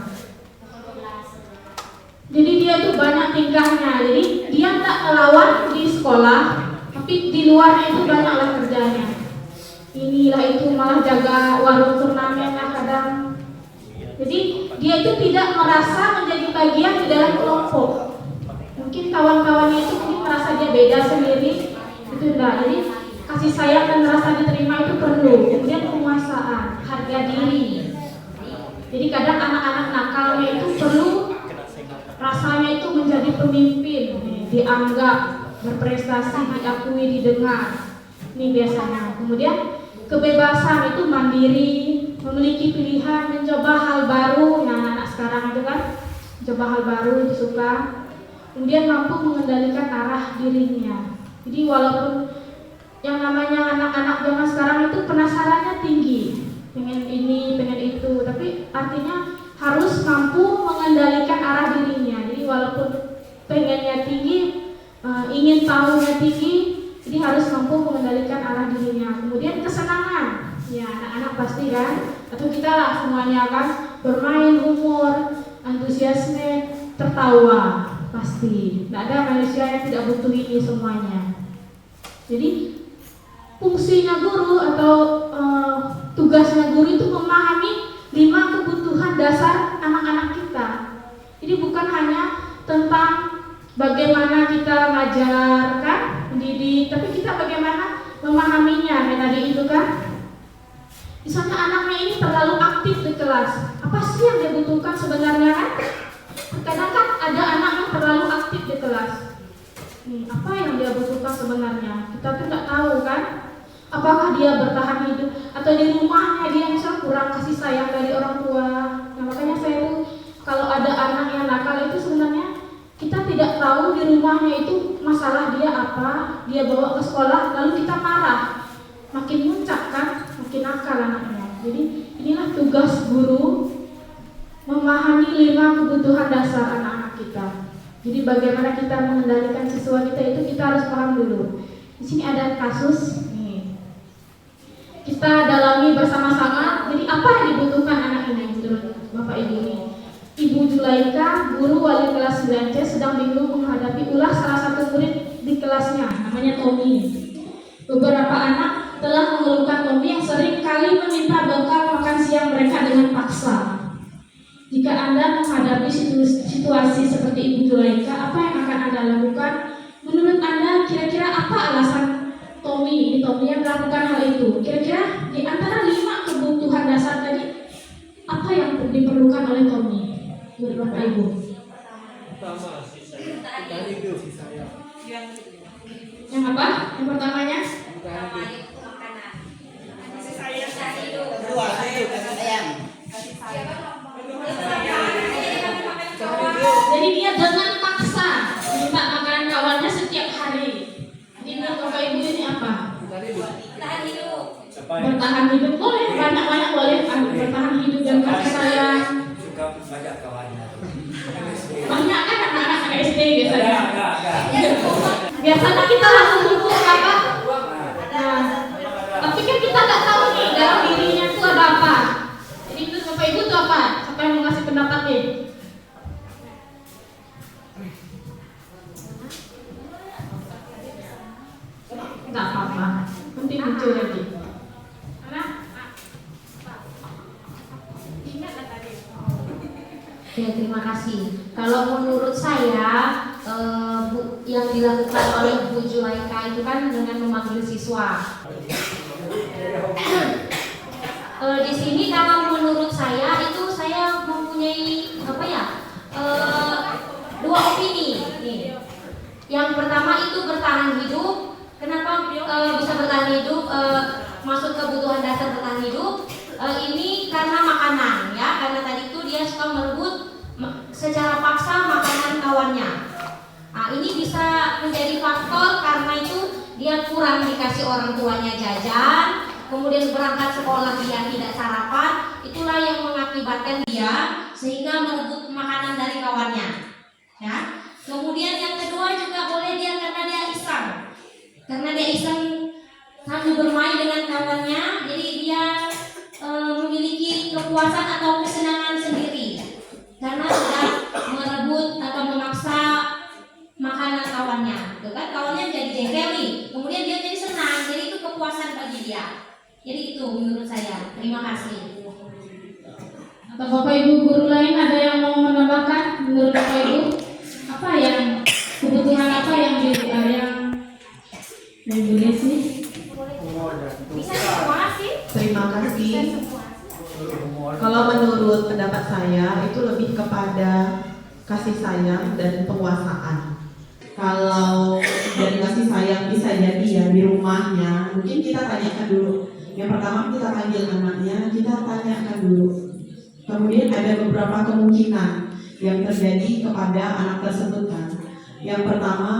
F: Jadi dia tuh banyak tingkahnya. Jadi dia tak melawan di sekolah, tapi di luarnya itu banyaklah kerjanya. Inilah itu malah jaga warung turnamen lah kadang. Jadi dia itu tidak merasa menjadi bagian di dalam kelompok. Mungkin kawan-kawannya itu mungkin merasa dia beda sendiri, itu enggak. Jadi kasih sayang dan rasa diterima itu perlu. Kemudian penguasaan, harga diri. Jadi kadang anak-anak nakalnya itu perlu rasanya itu menjadi pemimpin, dianggap, berprestasi, diakui, didengar. Ini biasanya. Kemudian kebebasan itu mandiri, memiliki pilihan, mencoba hal baru. Nah, anak-anak sekarang itu kan mencoba hal baru, itu suka. Kemudian mampu mengendalikan arah dirinya. Jadi walaupun yang namanya anak-anak zaman sekarang itu penasarannya tinggi, pengen ini, pengen itu, tapi artinya harus mampu mengendalikan arah dirinya. Jadi walaupun pengennya tinggi, ingin tahunya tinggi, jadi harus mampu mengendalikan arah dirinya. Kemudian kesenangan, ya anak-anak pasti kan, atau kita lah semuanya kan, bermain, humor, antusiasme, tertawa, pasti. Tidak ada manusia yang tidak butuh ini semuanya. Jadi fungsinya guru atau tugasnya guru itu memahami 5 kebutuhan dasar anak-anak kita. Jadi bukan hanya tentang bagaimana kita mengajarkan, mendidik, tapi kita bagaimana memahaminya. Kayak tadi itu kan, misalnya anaknya ini terlalu aktif di kelas, apa sih yang dia butuhkan sebenarnya kan? Kadang kan ada anak yang terlalu aktif di kelas. Apa yang dia butuhkan sebenarnya? Kita tuh nggak tahu kan? Apakah dia bertahan hidup atau di rumahnya dia misal kurang kasih sayang dari orang tua. Nah makanya saya tuh kalau ada anak yang nakal itu sebenarnya kita tidak tahu di rumahnya itu masalah dia apa, dia bawa ke sekolah lalu kita marah, makin muncak kan, makin nakal anaknya. Jadi inilah tugas guru, memahami 5 kebutuhan dasar anak-anak kita. Jadi bagaimana kita mengendalikan siswa kita itu kita harus paham dulu. Di sini ada kasus. Kita dalami bersama-sama. Jadi apa yang dibutuhkan anak ini menurut Bapak Ibu ini? Ibu Zulaika, guru wali kelas 9C, sedang bingung menghadapi ulah salah satu murid di kelasnya, namanya Tommy. Beberapa anak telah mengeluhkan Tommy yang sering kali meminta bekal makan siang mereka dengan paksa. Jika Anda menghadapi situasi seperti Ibu Zulaika, apa yang akan Anda lakukan? Menurut Anda kira-kira apa alasan Tommy yang melakukan hal itu? Kira-kira di antara 5 kebutuhan dasar tadi, apa yang diperlukan oleh Tommy? Menurut Bapak Ibu?
G: Pertama, hidup.
F: Yang apa? Yang pertamanya? Jadi dia dengan paksa minta makanan kawannya setiap hari. Jadi menurut Bapak Ibu ini apa? Bertahan hidup boleh, banyak-banyak boleh. Bertahan hidup dan kasih sayang.
G: Banyak kawannya.
F: Banyak kan anak-anak SD biasanya. Biasanya kita langsung kumpul Oke, terima kasih. Kalau menurut saya yang dilakukan oleh Bu Zulaika itu kan dengan memanggil siswa. Di sini kalau menurut saya itu saya mempunyai dua opini. Nih. Yang pertama itu bertahan hidup. Kenapa bisa bertahan hidup? Masuk kebutuhan dasar bertahan hidup. Ini karena makanan ya, karena tadi itu dia suka merebut secara paksa makanan kawannya. Nah, ini bisa menjadi faktor karena itu dia kurang dikasih orang tuanya jajan, kemudian berangkat sekolah dia tidak sarapan, itulah yang mengakibatkan dia sehingga merebut makanan dari kawannya. Ya. Kemudian yang kedua juga boleh dia karena dia iseng sambil bermain dengan kawannya, jadi dia memiliki kepuasan atau kesenangan sendiri karena sudah merebut atau memaksa makanan kawannya, gitu kan? Kawannya jadi jengkeli, kemudian dia jadi senang, jadi itu kepuasan bagi dia. Jadi itu menurut saya. Terima kasih. Atau Bapak Ibu guru lain ada yang mau menambahkan menurut Bapak Ibu? Apa yang kebutuhan apa yang Ibu Desi?
B: Bisa semua sih.
D: Terima kasih. Kalau menurut pendapat saya itu lebih kepada kasih sayang dan penguasaan. Kalau dari kasih sayang bisa jadi ya di rumahnya, mungkin kita tanyakan dulu. Yang pertama kita panggil anaknya, kita tanyakan dulu. Kemudian ada beberapa kemungkinan yang terjadi kepada anak tersebut kan. Yang pertama,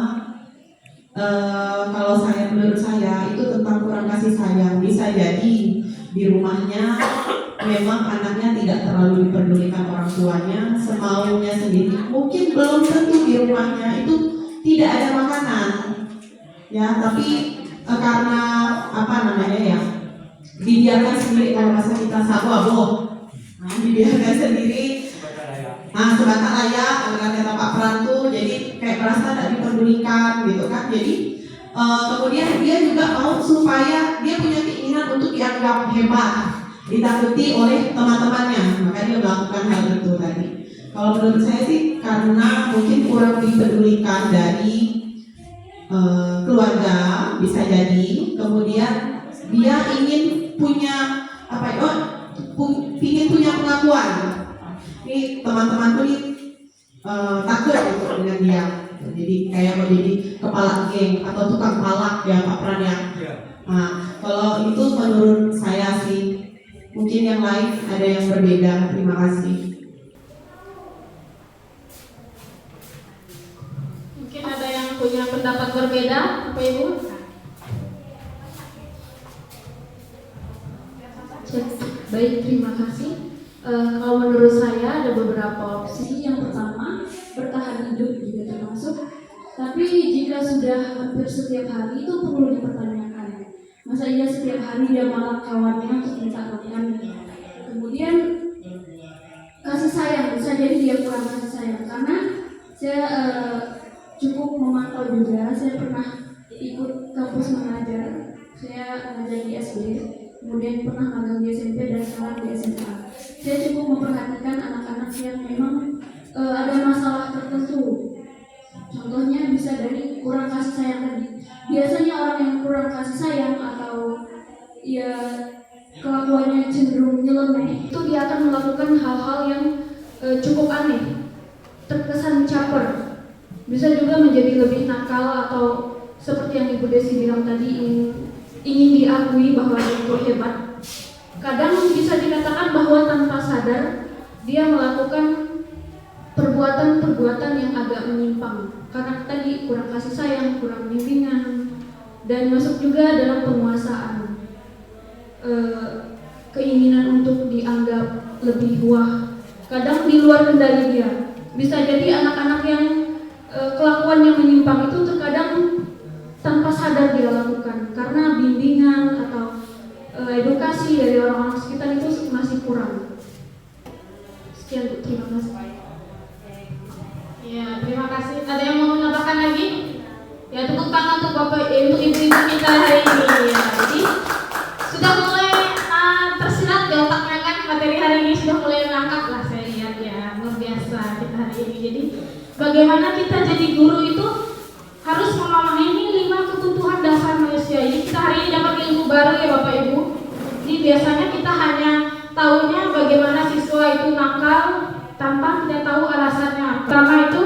D: kalau menurut saya itu tentang kurang kasih sayang. Bisa jadi di rumahnya memang anaknya tidak terlalu diperdulikan orang tuanya, semaunya sendiri. Mungkin belum tentu di rumahnya itu tidak ada makanan, ya. Tapi karena dibiarkan sendiri, kalau masa kita sabu dibiarkan sendiri. Sebatas layak, dengan kata Pak Prantu, jadi kayak merasa tidak diperdulikan gitu kan. Jadi kemudian dia juga mau supaya dia punya keinginan untuk dianggap hebat, ditakuti oleh teman-temannya, maka dia melakukan hal itu tadi. Kalau menurut saya sih karena mungkin kurang dipedulikan dari keluarga, bisa jadi. Kemudian dia ingin punya ingin punya pengakuan. Ini teman-temanku nih takut untuk dengan dia. Jadi kayak mau jadi kepala geng atau tukang palak ya Pak Pran ya. Nah, kalau itu menurut saya sih. Mungkin yang lain ada yang berbeda. Terima kasih.
F: Mungkin ada yang punya pendapat berbeda, Bapak Ibu? Baik, terima kasih. Kalau menurut saya ada beberapa opsi. Yang pertama, bertahan hidup juga termasuk. Tapi jika sudah hampir setiap hari itu perlu dipertanyakan. Masa iya setiap hari dia malak kawannya untuk minta makan. Kemudian kasih sayang, bisa jadi dia kurang kasih sayang. Karena saya cukup memantau juga, saya pernah ikut kampus mengajar. Saya mengajar di SD, kemudian pernah magang di SMP dan sekarang di SMA. Saya cukup memperhatikan anak-anak yang memang ada masalah tertentu. Contohnya bisa dari kurang kasih sayang tadi. Biasanya orang yang kurang kasih sayang atau ya kelakuannya cenderung nyeleneh, itu dia akan melakukan hal-hal yang cukup aneh, terkesan caper. Bisa juga menjadi lebih nakal atau seperti yang Ibu Desi bilang tadi, ingin diakui bahwa dia itu hebat. Kadang bisa dikatakan bahwa tanpa sadar dia melakukan perbuatan-perbuatan yang agak menyimpang karena tadi kurang kasih sayang, kurang bimbingan, dan masuk juga dalam penguasaan, keinginan untuk dianggap lebih wah. Kadang di luar kendali dia. Bisa jadi anak-anak yang kelakuannya menyimpang itu terkadang tanpa sadar dia lakukan karena bimbingan atau edukasi dari orang-orang sekitar itu masih kurang. Sekian Bu, terima kasih. Ya, terima kasih. Ada yang mau menambahkan lagi? Ya, tepuk tangan untuk Bapak, untuk ibu-ibu kita hari ini. Ya, jadi sudah mulai tersirat di otaknya kan, materi hari ini sudah mulai menangkap lah saya lihat ya, luar biasa. pembahasan kita hari ini. Jadi bagaimana kita jadi guru itu harus memahami 5 kebutuhan dasar manusia. Jadi kita hari ini dapat ilmu baru ya Bapak Ibu. Jadi biasanya kita hanya tahunya bagaimana siswa itu nakal tanpa kita tahu alasannya. Pertama itu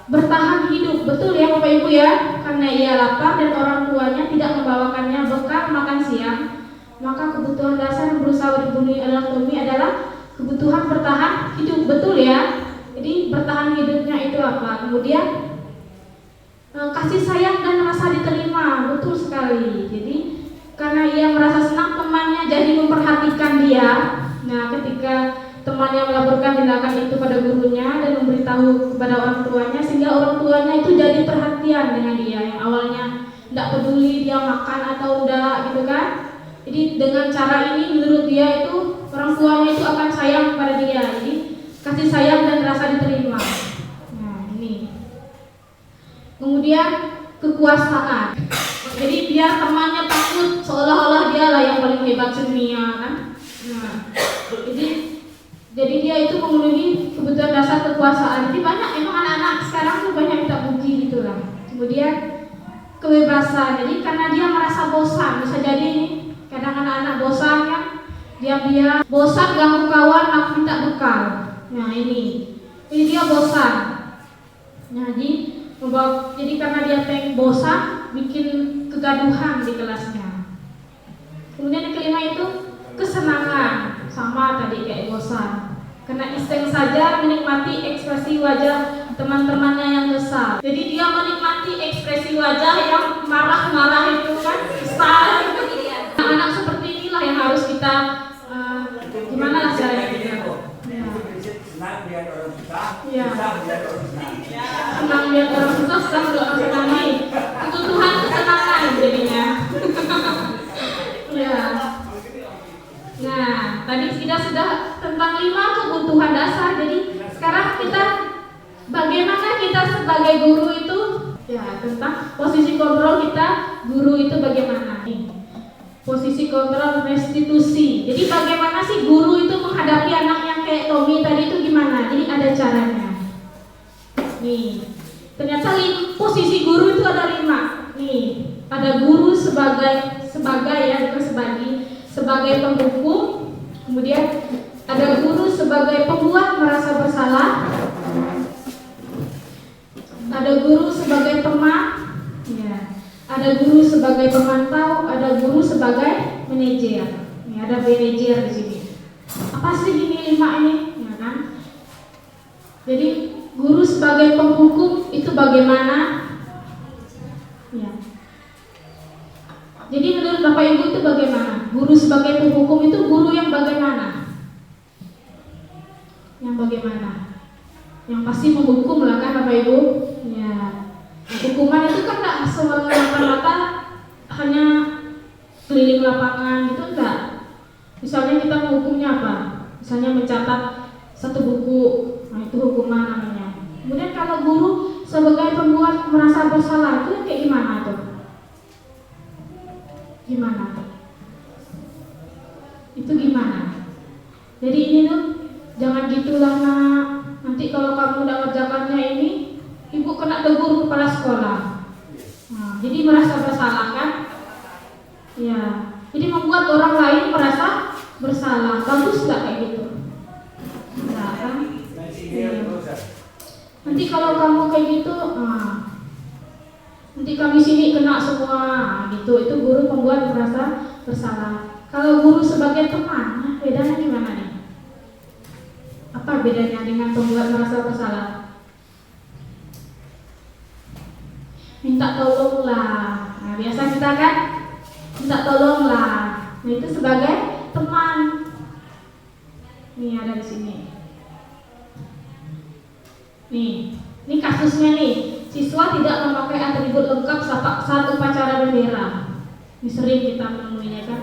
F: bertahan hidup, betul ya Bapak Ibu ya, karena ia lapar dan orang tuanya tidak membawakannya bekal makan siang, maka kebutuhan dasar yang berusaha dipenuhi oleh Tommy adalah kebutuhan bertahan hidup, betul ya. Jadi bertahan hidupnya itu apa? Kemudian kasih sayang dan rasa diterima, betul sekali. Jadi karena ia merasa senang temannya jadi memperhatikan dia. Nah, ketika temannya melaporkan tindakan itu pada gurunya dan memberitahu kepada orang tuanya, sehingga orang tuanya itu jadi perhatian dengan dia. Yang awalnya tidak peduli dia makan atau enggak gitu kan. Jadi dengan cara ini menurut dia itu orang tuanya itu akan sayang kepada dia. Jadi kasih sayang dan rasa diterima. Nah ini. Kemudian kekuasaan. Jadi biar temannya takut seolah-olah dia lah yang paling hebat sedunia kan. Nah, jadi dia itu memenuhi kebutuhan dasar kekuasaan. Jadi banyak emang anak-anak sekarang tuh banyak minta bukti gitu lah. Kemudian kebebasan. Jadi karena dia merasa bosan, bisa jadi ini kadang anak-anak bosan kan, dia bosan ganggu kawan, aku minta bekal. Nah ini dia bosan. Nah jadi karena dia bosan, bikin kegaduhan di kelasnya. Kemudian yang kelima itu kesenangan, sama tadi kayak bosan. Karena iseng saja menikmati ekspresi wajah teman-temannya yang kesal. Jadi dia menikmati ekspresi wajah yang marah-marah itu kan, kesal. Anak-anak seperti inilah yang harus kita gimana lah caranya kita.
G: Senang lihat orang susah,
F: Ya.
G: susah lihat orang senang.
F: Senang lihat orang susah, senang lihat orang senang. Itu Tuhan kesenangan jadinya. Ya. Nah, tadi kita sudah tentang 5 kebutuhan dasar. Jadi sekarang kita bagaimana kita sebagai guru itu ya tentang posisi kontrol kita guru itu bagaimana. Posisi kontrol restitusi. Jadi bagaimana sih guru itu menghadapi anak yang kayak Tommy tadi itu gimana? Jadi ada caranya. Nih, ternyata posisi guru itu ada 5. Nih, ada guru sebagai ya, bukan sebagai penghukum. Kemudian ada guru sebagai pembuat merasa bersalah. Ada guru sebagai teman. Ya. Ada guru sebagai pemantau, ada guru sebagai manajer. Ini ada manajer di sini. Apa sih ini 5 ini? Ya kan? Jadi guru sebagai penghukum itu bagaimana? Ya. Jadi menurut Bapak Ibu itu bagaimana? Guru sebagai penghukum itu guru yang bagaimana? Yang bagaimana? Yang pasti menghukum lah kan Bapak Ibu? Ya. Hukuman itu kan tidak semata-mata hanya keliling lapangan gitu, enggak. Misalnya kita menghukumnya apa? Misalnya mencatat satu buku, nah itu hukuman namanya. Kemudian kalau guru sebagai pembuat merasa bersalah itu kayak gimana tuh? Gimana? Itu gimana? Jadi ini tuh jangan gitulah nak. Nanti kalau kamu udah ngerjakannya ini, ibu kena tegur kepala sekolah. Nah, jadi merasa bersalah kan? Ya. Jadi membuat orang lain merasa bersalah. Bagus nggak kayak gitu? Nah, kan? Ya. Nanti kalau kamu kayak gitu, nanti kami sini kena semua, gitu. Itu guru membuat merasa bersalah. Kalau guru sebagai teman, bedanya gimana nih? Apa bedanya dengan pembuat merasa bersalah? Minta tolonglah. Nah, biasa kita kan minta tolonglah. Nah, itu sebagai teman. Nih ada di sini. Ini kasusnya nih. Siswa tidak memakai atribut lengkap saat upacara bendera. Ini sering kita menemuinya kan.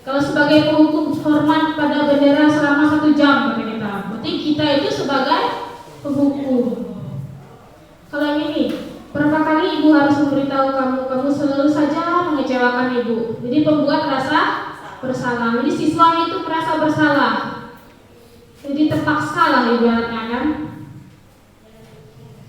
F: Kalau sebagai penghukum hormat pada bendera selama 1 jam kata kita. Berarti kita itu sebagai penghukum. Kalau yang ini, berapa kali ibu harus memberitahu kamu selalu saja mengecewakan ibu. Jadi pembuat rasa bersalah. Jadi siswa itu merasa bersalah. Jadi terpaksa lah ibaratnya kan.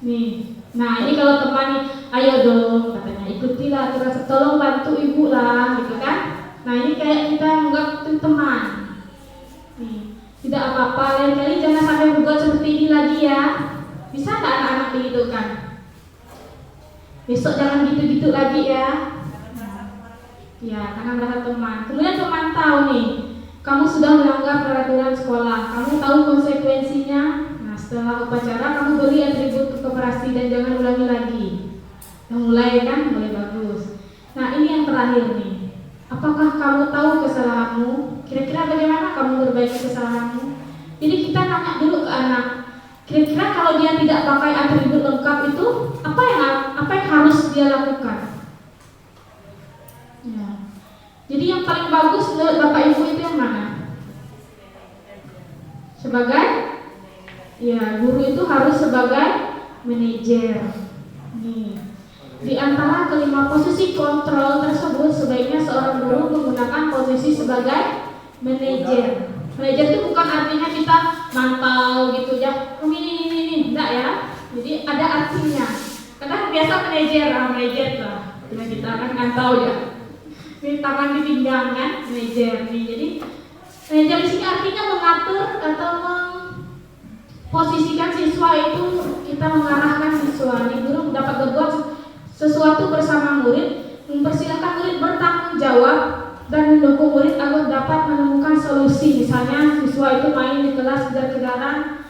F: Nih, nah ini kalau teman nih, ayo dong katanya ikutilah, terus tolong bantu ibu lah, gitu kan? Nah ini kayak kita anggap itu teman. Nih, tidak apa-apa, lain kali jangan sampai berbuat seperti ini lagi ya. Bisa nggak anak-anak begitu kan? Besok jangan gitu-gitu lagi ya. Ya, karena merasa teman. Kemudian teman tahu nih, kamu sudah melanggar peraturan sekolah, kamu tahu konsekuensinya. Nah, setelah upacara kamu beri atribut koperasi dan jangan ulangi lagi. Nah, mulai kan, mulai bagus. Nah, ini yang terakhir nih. Apakah kamu tahu kesalahanmu? Kira-kira bagaimana kamu memperbaiki kesalahanmu? Jadi kita tanya dulu ke anak. Kira-kira kalau dia tidak pakai atribut lengkap itu, apa yang harus dia lakukan? Ya. Jadi yang paling bagus menurut Bapak Ibu itu yang mana? Sebagai, ya guru itu harus sebagai manajer. Nih, di antara kelima posisi kontrol tersebut sebaiknya seorang guru menggunakan posisi sebagai manajer. Manajer itu bukan artinya kita mantau gitu ya, ini, enggak ya. Jadi ada artinya. Kadang biasa manajer lah, kita kan tahu ya. Ini tangan di pinggang kan, manajer nih. Jadi manajer di sini artinya mengatur atau memposisikan siswa itu, kita mengarahkan siswa. Nih guru dapat berbuat sesuatu bersama murid, mempersilahkan murid bertanggung jawab dan mendukung murid agar dapat menemukan solusi. Misalnya siswa itu main di kelas kejar-kejaran,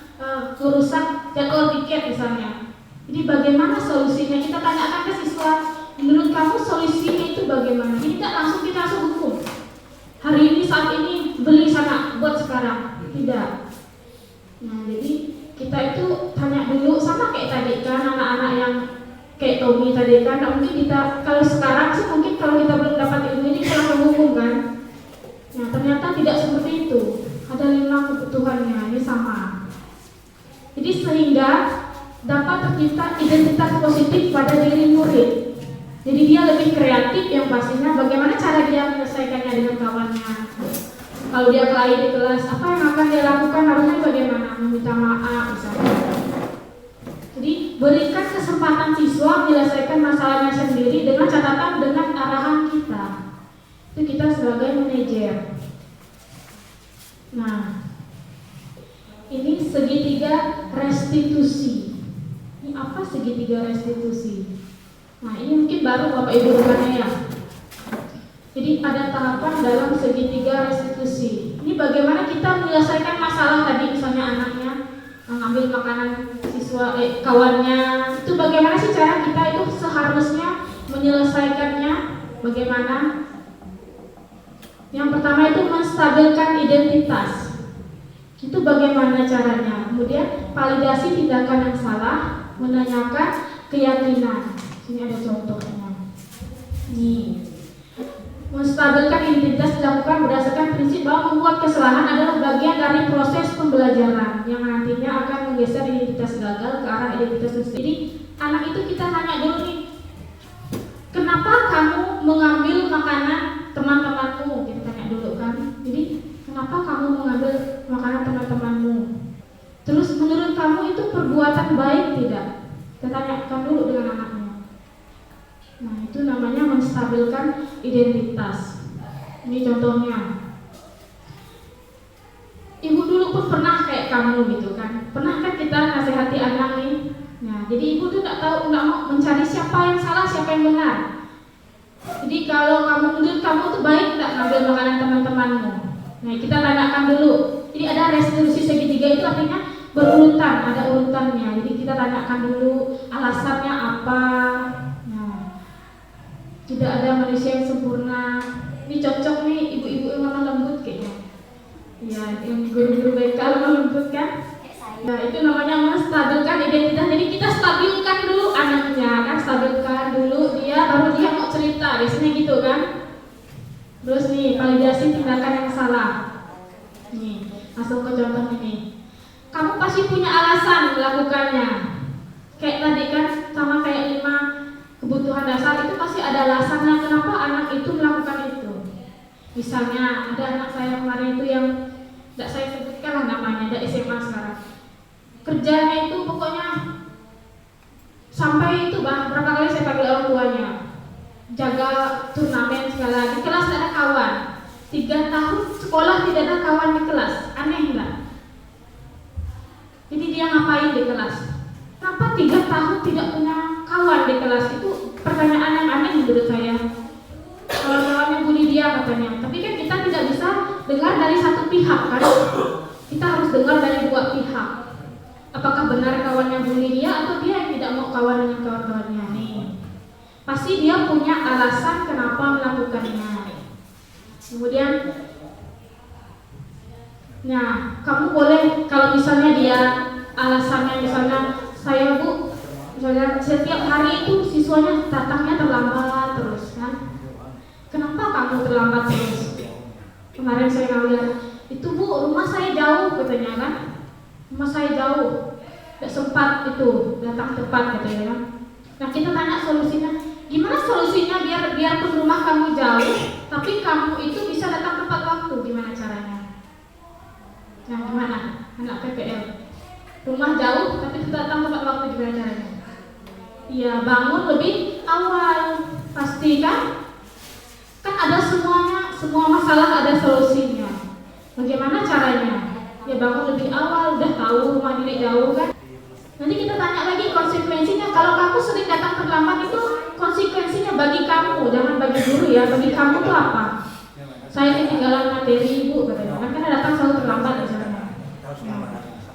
F: urusan jadwal tiket misalnya. Jadi bagaimana solusinya? Kita tanyakan ke siswa, menurut kamu solusinya itu bagaimana? Jadi tidak langsung kita langsung hukum. Hari ini saat ini beli sana, buat sekarang. Tidak. Nah jadi kita itu tanya dulu, sama kayak tadi kan anak-anak yang kayak Tommy tadi kan, nah, mungkin kita kalau sekarang sih mungkin kalau kita belum dapat ilmu ini kita langsung hukum kan. Nah ternyata tidak seperti itu. Ada 5 kebutuhannya, ini sama. Jadi sehingga dapat tercipta identitas positif pada diri murid. Jadi dia lebih kreatif yang pastinya. Bagaimana cara dia menyelesaikannya dengan kawannya? Kalau dia kelahi di kelas, apa yang akan dia lakukan? Harusnya bagaimana? Meminta maaf misalnya. Jadi berikan kesempatan siswa menyelesaikan masalahnya sendiri dengan catatan dengan arahan kita. Itu kita sebagai manajer. Nah, ini segitiga restitusi. Ini apa segitiga restitusi? Nah ini mungkin baru Bapak Ibu dengarnya ya. Jadi ada tahapan dalam segitiga restitusi. Ini bagaimana kita menyelesaikan masalah tadi, misalnya anaknya mengambil makanan siswa kawannya. Itu bagaimana sih cara kita itu seharusnya menyelesaikannya? Bagaimana? Yang pertama itu menstabilkan identitas. Itu bagaimana caranya? Kemudian validasi tindakan yang salah, menanyakan keyakinan. Ini ada contohnya. Nih, menstabilkan identitas dilakukan berdasarkan prinsip bahwa membuat kesalahan adalah bagian dari proses pembelajaran yang nantinya akan menggeser identitas gagal ke arah identitas sukses. Jadi anak itu kita tanya dulu nih, kenapa kamu mengambil makanan teman-temanmu? Kita tanya dulu kan. Jadi kenapa kamu mengambil makanan teman-temanmu? Terus menurut kamu itu perbuatan baik tidak? Kita tanyakan dulu dengan anaknya. Nah itu namanya menstabilkan identitas. Ini contohnya. Ibu dulu pun pernah kayak kamu gitu kan. Pernah kan kita nasihati anak nih. Nah jadi ibu tuh nggak mau mencari siapa yang salah, siapa yang benar. Jadi kalau menurut kamu tuh baik nggak ngambil makanan teman-temanmu. Nah kita tanyakan dulu. Jadi ada restitusi segitiga itu artinya berurutan, ada urutannya. Jadi kita tanyakan dulu alasannya apa. Tidak ada manusia yang sempurna. Ini cocok nih ibu-ibu yang lemah lembut kayaknya. Ya, yang guru-guru BK lemah lembut kan. Nah, itu namanya menstabilkan identitas. Jadi kita stabilkan dulu anaknya kan, stabilkan dulu dia, baru dia mau cerita. Biasanya gitu kan. Terus nih, validasi tindakan yang salah. Nih, langsung ke contoh ini. Kamu pasti punya alasan melakukannya. Kayak tadi kan, sama kayak 5 kebutuhan dasar itu pasti ada alasannya kenapa anak itu melakukan itu. Misalnya ada anak saya kemarin itu yang tidak saya sebutkan lah namanya, ada SMA sekarang. Kerjanya itu pokoknya sampai itu Bang, berapa kali saya panggil orang tuanya, jaga turnamen segala, di kelas tidak ada kawan, 3 tahun sekolah tidak ada kawan di kelas, aneh nggak? Jadi dia ngapain di kelas? Kenapa 3 tahun tidak punya kawan di kelas? Itu pertanyaan yang aneh menurut saya. Kawan-kawannya bully dia katanya, tapi kan kita tidak bisa dengar dari satu pihak kan? Kita harus dengar dari 2 pihak. Apakah benar kawannya bully dia atau dia yang tidak mau kawan dengan kawan-kawannya nih? Pasti dia punya alasan kenapa melakukannya. Kemudian, nah kamu boleh kalau misalnya dia alasannya misalnya saya Bu, misalnya setiap hari itu siswanya datangnya terlambat terus kan? Kenapa kamu terlambat terus? Kemarin saya ngeliat itu Bu, rumah saya jauh katanya kan? Rumah saya jauh, tidak sempat itu datang tepat katanya kan? Nah kita tanya solusinya, gimana solusinya biarpun rumah kamu jauh, tapi kamu itu bisa datang tepat waktu, gimana caranya? Nah gimana anak PPL? Rumah jauh tapi tetap datang tepat waktu, gimana caranya? Iya bangun lebih awal, pasti kan? Kan ada semuanya, semua masalah ada solusinya. Bagaimana caranya? Ya bangun lebih awal, udah tahu rumah diri jauh kan? Nanti kita tanya lagi konsekuensinya. Kalau kamu sering datang terlambat itu konsekuensinya bagi kamu, jangan bagi guru ya. Bagi kamu itu apa? Saya ketinggalan materi Bu katanya. Kan datang selalu terlambat misalnya.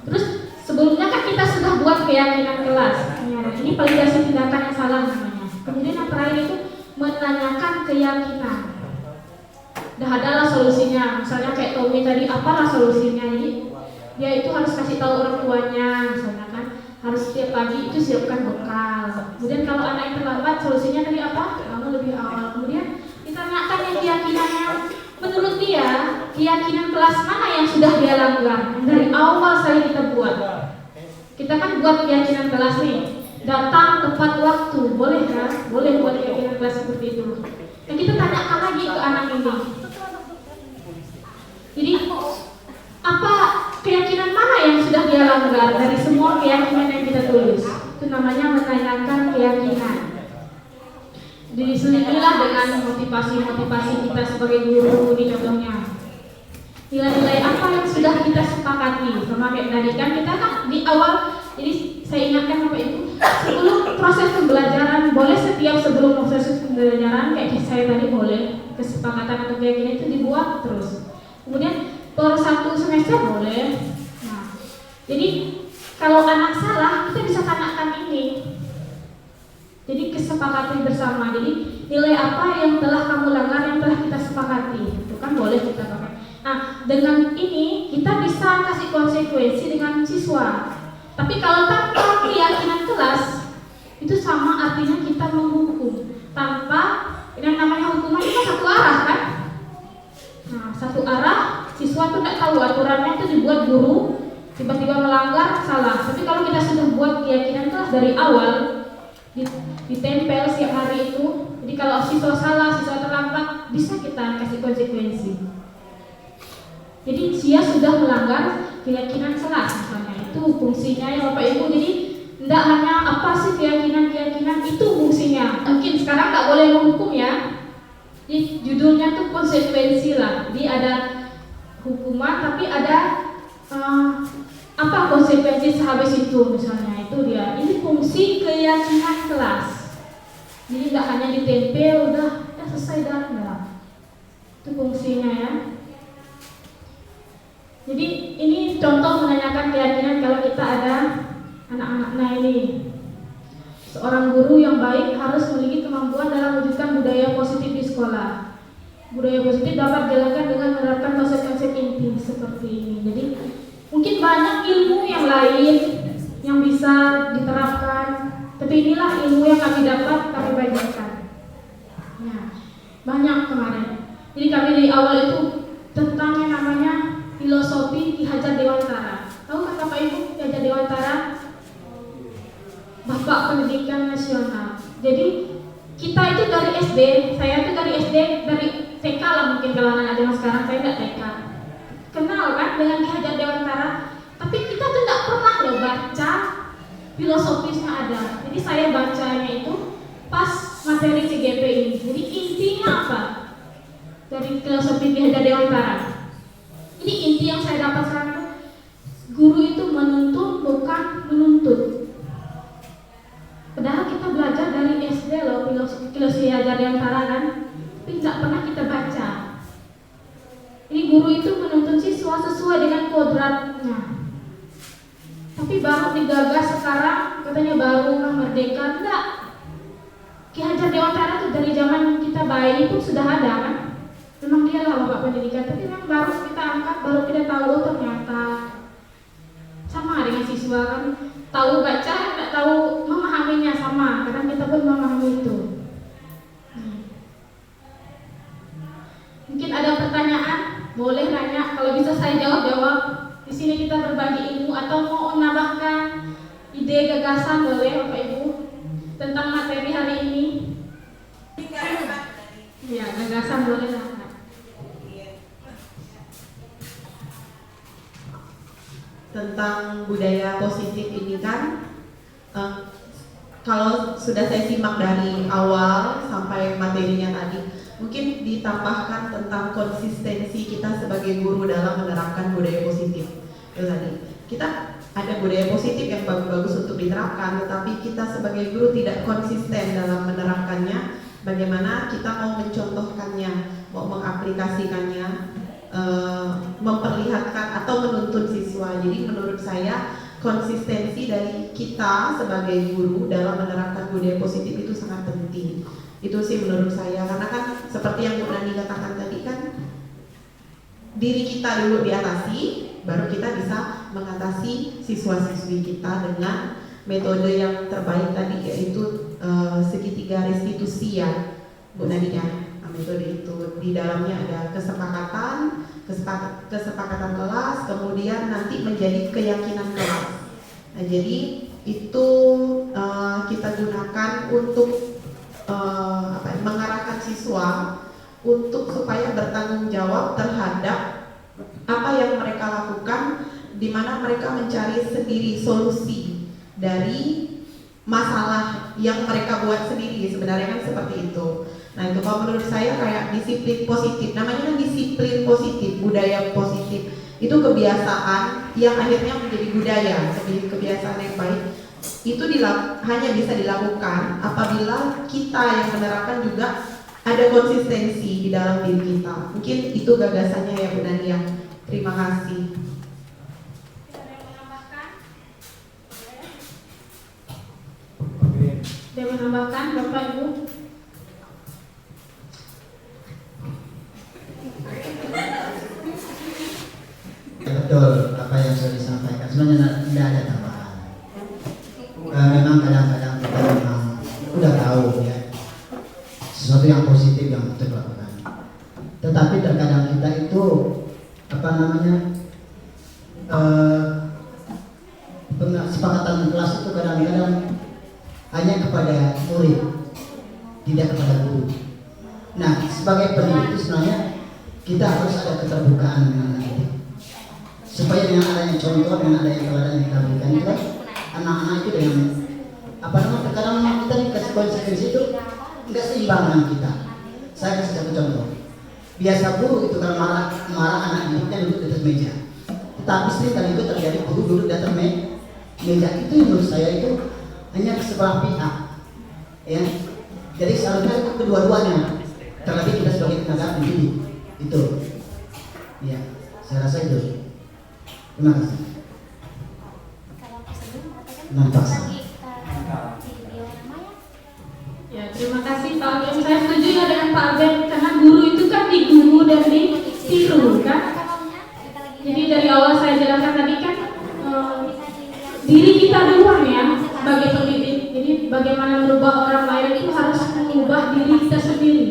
F: Terus sebelumnya kan kita sudah buat keyakinan kelas. Ya, ini validasi tindakan yang salah namanya. Kemudian yang terakhir itu menanyakan keyakinan. Dah adalah solusinya. Misalnya kayak Tommy tadi, apalah solusinya? Jadi dia itu harus kasih tahu orang tuanya, misalnya kan harus setiap pagi itu siapkan bekal. Kemudian kalau anak yang terlambat, solusinya tadi apa? Kamu lebih awal. Kemudian ditanyakan yang keyakinannya. Menurut dia, keyakinan kelas mana yang sudah dia langgar? Dari awal saya kita buat. Kita kan buat keyakinan kelas nih. Datang tepat waktu, boleh kan? Boleh buat keyakinan kelas seperti itu. Dan kita tanyakan lagi ke anak ini. Jadi apa keyakinan mana yang sudah dia langgar dari semua keyakinan yang kita tulis? Itu namanya menanyakan keyakinan. Diselidiklah dengan motivasi-motivasi kita sebagai guru di contohnya. Nilai-nilai apa yang sudah kita sepakati? Sama kayak tadi kan kita kan di awal. Jadi saya ingatkan Bapak Ibu, sebelum proses pembelajaran boleh setiap sebelum proses pembelajaran kayak saya tadi boleh kesepakatan atau keyakinan itu dibuat terus. Kemudian per 1 semester boleh. Nah, jadi kalau anak salah kita bisa tanyakan ini. Jadi kesepakatan bersama. Jadi nilai apa yang telah kamu langgar yang telah kita sepakati, itu kan boleh kita pakai. Nah, dengan ini kita bisa kasih konsekuensi dengan siswa. Tapi kalau tanpa keyakinan kelas, itu sama artinya kita menghukum. Tanpa yang namanya hukuman itu satu arah kan? Nah, satu arah, siswa tuh tidak tahu aturannya itu dibuat guru, tiba-tiba melanggar salah. Tapi kalau kita sudah buat keyakinan kelas dari awal, ditempel setiap hari itu, jadi kalau siswa salah, siswa terlambat, bisa kita kasih konsekuensi. Jadi dia sudah melanggar keyakinan kelas misalnya. Itu fungsinya ya Bapak Ibu. Jadi tidak hanya apa sih keyakinan itu fungsinya. Mungkin sekarang nggak boleh menghukum ya. Jadi judulnya tuh konsekuensi lah. Jadi ada hukuman tapi ada apa konsekuensi sehabis itu misalnya. Itu dia. Ini fungsi keyakinan kelas. Jadi nggak hanya ditempel udah selesai dah enggak. Itu fungsinya ya. Jadi ini contoh menanyakan keyakinan kalau kita ada anak-anaknya ini. Seorang guru yang baik harus memiliki kemampuan dalam mewujudkan budaya positif di sekolah. Budaya positif dapat dijalankan dengan menerapkan konsep-konsep inti seperti ini. Jadi mungkin banyak ilmu yang lain yang bisa diterapkan, tapi inilah ilmu yang kami dapat kami bagikan. Nah, banyak kemarin. Jadi kami di awal itu tentang yang namanya filosofi Ki Hajar Dewantara. Tahu kan Bapak Ibu Ki Hajar Dewantara? Bapak Pendidikan Nasional. Jadi kita itu dari SD, saya itu dari SD, dari TK lah mungkin kalau anak zaman sekarang, saya tidak TK. Kenal kan dengan Ki Hajar Dewantara? Tapi kita tuh tidak pernah loh baca filosofisnya ada. Jadi saya bacanya itu pas materi CGP ini. Jadi intinya apa dari filosofi Ki Hajar Dewantara? Ini inti yang saya dapat sekarang itu, guru itu menuntun bukan menuntut. Padahal kita belajar dari SD loh filosofi Ki Hajar Dewantara kan, tapi tidak pernah kita baca. Ini guru itu menuntun siswa sesuai dengan kodratnya. Tapi baru digagas sekarang, katanya baru merdeka. Enggak. Ki Hajar Dewantara itu dari zaman kita bayi itu sudah ada kan. Memang dia lah bapak pendidikan, tapi memang baru kita angkat, baru kita tahu ternyata sama dengan siswa kan. Tahu baca, tidak tahu memahaminya sama. Kadang kita pun memahami itu. Mungkin ada pertanyaan, boleh nanya. Kalau bisa saya jawab. Di sini kita berbagi ilmu atau mau menambahkan ide gagasan, boleh Bapak Ibu tentang materi hari ini. Ya, gagasan boleh lah.
D: Tentang budaya positif ini kan, kalau sudah saya simak dari awal sampai materinya tadi, mungkin ditambahkan tentang konsistensi kita sebagai guru dalam menerapkan budaya positif. Itu tadi, kita ada budaya positif yang bagus-bagus untuk diterapkan, tetapi kita sebagai guru tidak konsisten dalam menerapkannya. Bagaimana kita mau mencontohkannya, mau mengaplikasikannya, memperlihatkan atau menuntun siswa. Jadi menurut saya konsistensi dari kita sebagai guru dalam menerapkan budaya positif itu sangat penting. Itu sih menurut saya, karena kan seperti yang Bu Nani katakan tadi kan, diri kita dulu diatasi, baru kita bisa mengatasi siswa-siswi kita dengan metode yang terbaik tadi, yaitu segitiga restitusi ya Bu Nani ya. Metode itu di dalamnya ada kesepakatan kelas, kemudian nanti menjadi keyakinan kelas. Nah, jadi itu kita gunakan untuk mengarahkan siswa untuk supaya bertanggung jawab terhadap apa yang mereka lakukan, di mana mereka mencari sendiri solusi dari masalah yang mereka buat sendiri. Sebenarnya kan seperti itu. Nah, itu kalau menurut saya kayak disiplin positif. Namanya kan disiplin positif, budaya positif. Itu kebiasaan yang akhirnya menjadi budaya, menjadi kebiasaan yang baik. Itu hanya bisa dilakukan apabila kita yang menerapkan juga ada konsistensi di dalam diri kita. Mungkin itu gagasannya ya Bu Nani. Terima kasih.
F: Ada yang menambahkan Bapak Ibu?
E: Betul apa yang sudah disampaikan, sebenarnya tidak ada tambahan. Memang kadang-kadang kita memang udah tahu ya sesuatu yang positif yang kita lakukan, tetapi terkadang kita itu kesepakatan kelas itu kadang-kadang hanya kepada murid, tidak kepada guru. Nah, sebagai pendidik itu sebenarnya kita harus ada keterbukaan dengan anak-anak, supaya dengan adanya contoh, dengan adanya teladan yang kita berikan itu, anak-anak itu dengan terkadang kita dikasih konsekuensi itu nggak seimbang dengan kita. Saya kasih satu contoh. Biasa guru itu kalau marah anak didiknya duduk di atas meja, tetapi sering kali itu terjadi guru duduk di atas meja. Itu menurut saya itu hanya sebelah pihak, ya. Jadi seharusnya itu kedua-duanya, terlebih kita sebagai tenaga pendidik itu, ya. Saya rasa itu. Terima kasih. Nampak.
F: Ya, terima kasih Pak Alben. Saya setuju ya dengan Pak Alben, karena guru itu kan diguru dan ditiru kan. Jadi dari awal saya jelaskan tadi kan diri kita duluan ya sebagai pendidik. Jadi bagaimana merubah orang lain itu harus mengubah diri kita sendiri.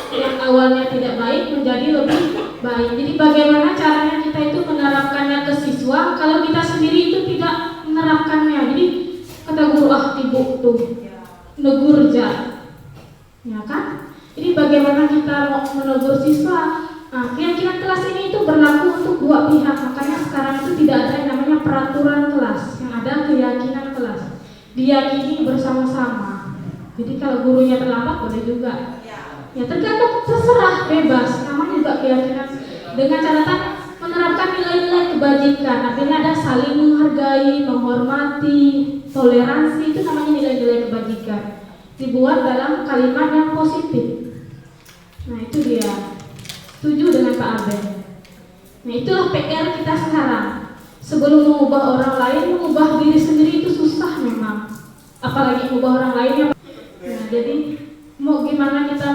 F: Yang awalnya tidak baik menjadi lebih baik. Jadi bagaimana caranya kita itu menerapkannya ke siswa kalau kita sendiri itu tidak menerapkannya. Jadi kata guru, ibu tuh negur ja, ya kan? Jadi bagaimana kita mau menegur siswa? Nah, keyakinan kelas ini itu berlaku untuk dua pihak. Makanya sekarang itu tidak ada yang namanya peraturan kelas, yang ada keyakinan kelas. diyakini bersama-sama. Jadi kalau gurunya terlambat boleh juga. Ya tergantung, terserah, bebas. Namanya juga keyakinan. Dengan catatan menerapkan nilai-nilai kebajikan. Artinya ada saling menghargai, menghormati, toleransi, itu namanya nilai-nilai kebajikan. Dibuat dalam kalimat yang positif. Nah itu dia. Setuju dengan Pak Abel. Nah itulah PR kita sekarang. Sebelum mengubah orang lain, mengubah diri sendiri itu susah memang. Apalagi mengubah orang lainnya. Nah jadi mau gimana kita,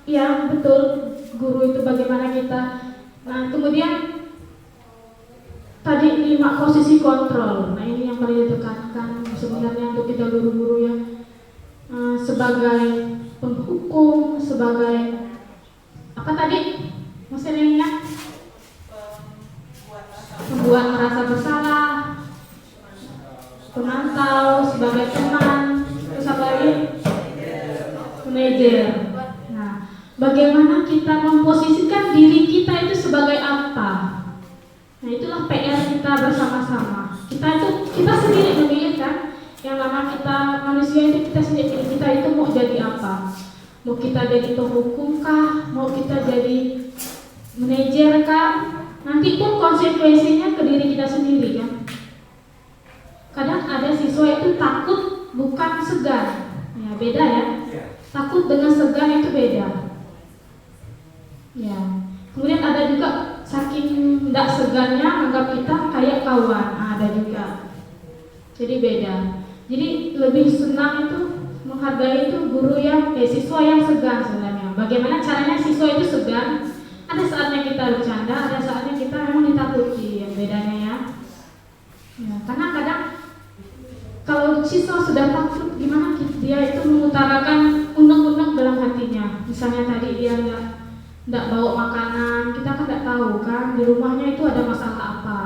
F: ya betul, guru itu bagaimana kita. Nah kemudian tadi 5 posisi kontrol. Nah ini yang paling ditekankan sebenarnya untuk kita guru-guru ya. Sebagai penghukum, sebagai apa tadi? Masih ingat? Membuat merasa bersalah, pemantau, sebagai teman, terus apa lagi? Manajer. Nah, bagaimana kita memposisikan diri kita itu sebagai apa? Nah, itulah PR kita bersama-sama. Kita sendiri memilih kan, yang nama kita manusia itu kita sendiri, kita itu mau jadi apa? Mau kita jadi penghukum kah? Mau kita jadi manajer kah? Nanti pun konsekuensinya ke diri kita sendiri kan. Kadang ada siswa itu takut bukan segan. Ya beda ya. Takut dengan segan itu beda. Ya. Kemudian ada juga saking tidak segannya anggap kita kayak kawan. Ada juga. Jadi beda. Jadi lebih senang itu menghargai itu guru yang siswa yang segan sebenarnya. Bagaimana caranya siswa itu segan? Ada saatnya kita bercanda, ada saatnya kita memang ditakuti, yang bedanya ya. Ya, karena kadang kalau siswa sudah takut, gimana dia itu mengutarakan unek-unek dalam hatinya. Misalnya tadi dia nggak bawa makanan, kita kan nggak tahu kan di rumahnya itu ada masalah apa.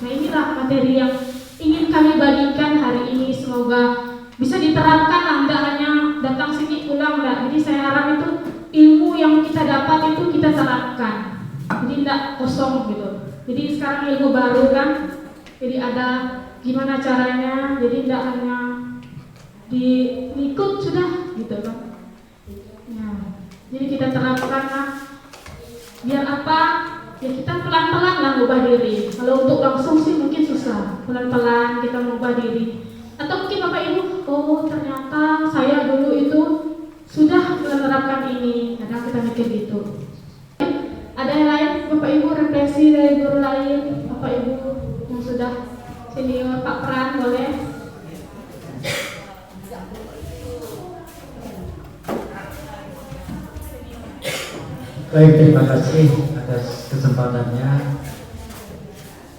F: Nah inilah materi yang ingin kami bagikan hari ini, semoga bisa diterapkan, tidak hanya datang sini pulang, enggak. Jadi saya harap itu ilmu yang kita dapat itu kita terapkan, jadi tidak kosong gitu. Jadi sekarang ilmu baru kan, jadi ada gimana caranya, jadi tidak hanya diikut sudah gitu kan. Ya, jadi kita terapkan lah. Biar apa? Ya kita pelan-pelan lah mengubah diri. Kalau untuk langsung sih mungkin susah. Pelan-pelan kita mengubah diri. Atau mungkin Bapak Ibu, oh ternyata saya dulu itu sudah menerapkan ini. Kadang kita mikir gitu. Ada yang lain, Bapak Ibu, refleksi dari guru lain, Bapak Ibu yang sudah senior, Pak Pran, boleh?
H: Baik, terima kasih atas kesempatannya.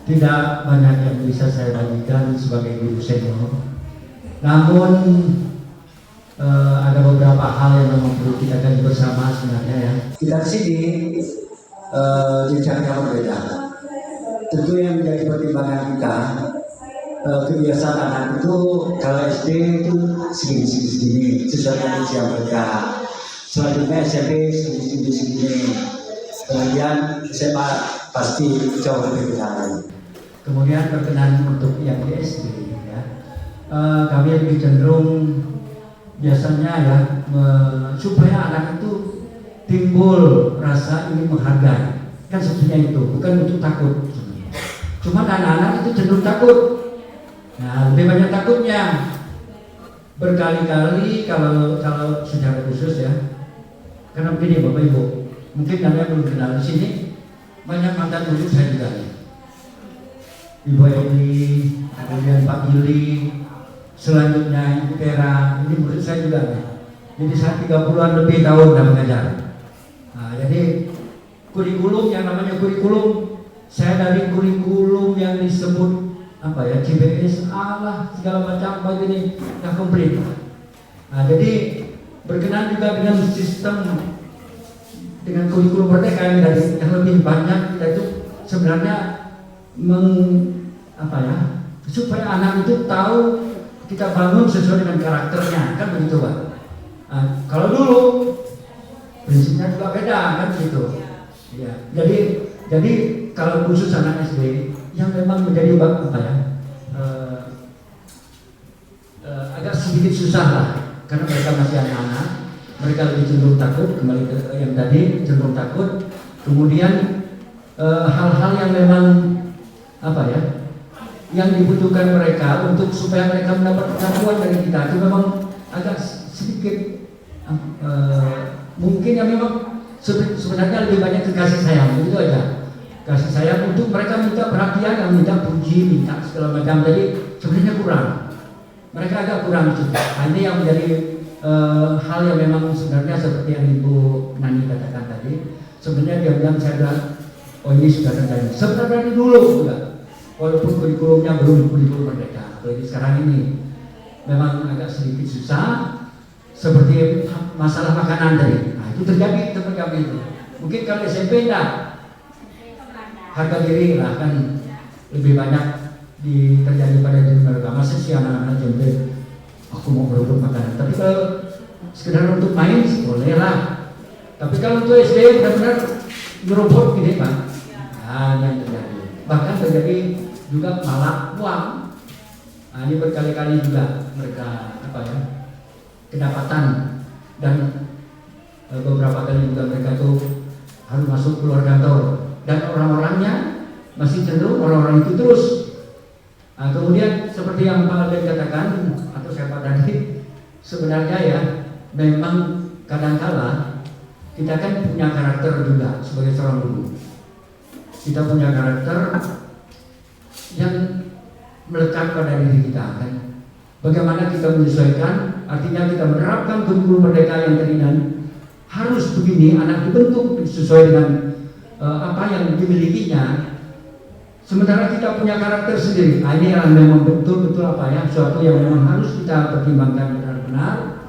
H: Tidak banyak yang bisa saya bagikan sebagai guru senior. Namun ada beberapa hal yang memang perlu kita kaji bersama sebenarnya ya. Kita di sini jenjangnya berbeda. Tentu yang menjadi pertimbangan kita kebiasaan anak itu kalau SD itu segini sesuai dengan usia mereka. Selanjutnya SMP segini. Kemudian SMA pasti jauh lebih besar. Kemudian berkenan untuk yang di SD ya. Kami lebih cenderung biasanya ya supaya anak itu timbul rasa ingin menghargai, kan sepertinya itu, bukan untuk takut. Cuma anak-anak itu cenderung takut. Nah, lebih banyak takutnya. Berkali-kali kalau secara khusus ya, karena begini Bapak Ibu, mungkin kalian belum kenal di sini, banyak mantan guru saya juga. Ibu Edi, kemudian Pak Gili, selanjutnya Ibu Tera, ini murid saya juga. Jadi saya 30-an lebih tahun dalam mengajar. Nah, jadi kurikulum yang namanya kurikulum, saya dari kurikulum yang disebut apa ya, CBS, segala macam begini, nggak komplit. Nah, jadi berkenan juga dengan sistem, dengan kurikulum merdeka yang lebih banyak, kita itu sebenarnya supaya anak itu tahu kita bangun sesuai dengan karakternya, kan begitu Pak. Nah, kalau dulu prinsipnya juga beda, kan begitu. Ya, jadi kalau khusus anak SD yang memang menjadi sedikit susah lah, karena mereka masih anak-anak, mereka lebih cenderung takut, kembali ke yang tadi, cenderung takut. Kemudian hal-hal yang memang apa ya, yang dibutuhkan mereka untuk supaya mereka mendapat pengakuan dari kita itu memang agak sedikit mungkin yang memang sebenarnya lebih banyak ke kasih sayang, itu aja. Kasih sayang untuk mereka minta perhatian, minta puji, minta segala macam. Jadi sebenarnya kurang. Mereka agak kurang itu. Nah, ini yang menjadi hal yang memang sebenarnya seperti yang Ibu Nani katakan tadi. Sebenarnya diam-diam saya bilang, oh ini sudah terjadi. Sebenarnya dari dulu juga. Walaupun kurikulumnya belum kurikulum merdeka. Jadi sekarang ini memang agak sedikit susah. Seperti masalah makanan tadi. Nah, itu terjadi teman kami itu. Mungkin kalau SMP enggak, harga diri lah kan lebih banyak terjadi pada diri mereka. Masa sih anak-anak SMP aku mau berebut makanan. Tapi kalau sekedar untuk main sih boleh lah. Tapi kalau untuk SD benar-benar ngerobot gini Pak. Nah, yang terjadi. Bahkan terjadi juga malah uang. Nah, ini berkali-kali juga mereka apa ya, kedapatan, dan beberapa kali juga mereka itu harus masuk keluar kantor, dan orang-orangnya masih cenderung orang-orang itu terus. Nah, kemudian seperti yang Pak Alden katakan atau siapa tadi, sebenarnya ya memang kadang-kala kita kan punya karakter juga sebagai seorang guru. Kita punya karakter yang melekat pada diri kita kan. Bagaimana kita menyesuaikan, artinya kita menerapkan kurikulum merdeka yang teringan harus begini, anak dibentuk sesuai dengan apa yang dimilikinya. Sementara kita punya karakter sendiri. Nah, ini yang memang betul-betul apa ya, sesuatu yang memang harus kita pertimbangkan benar-benar.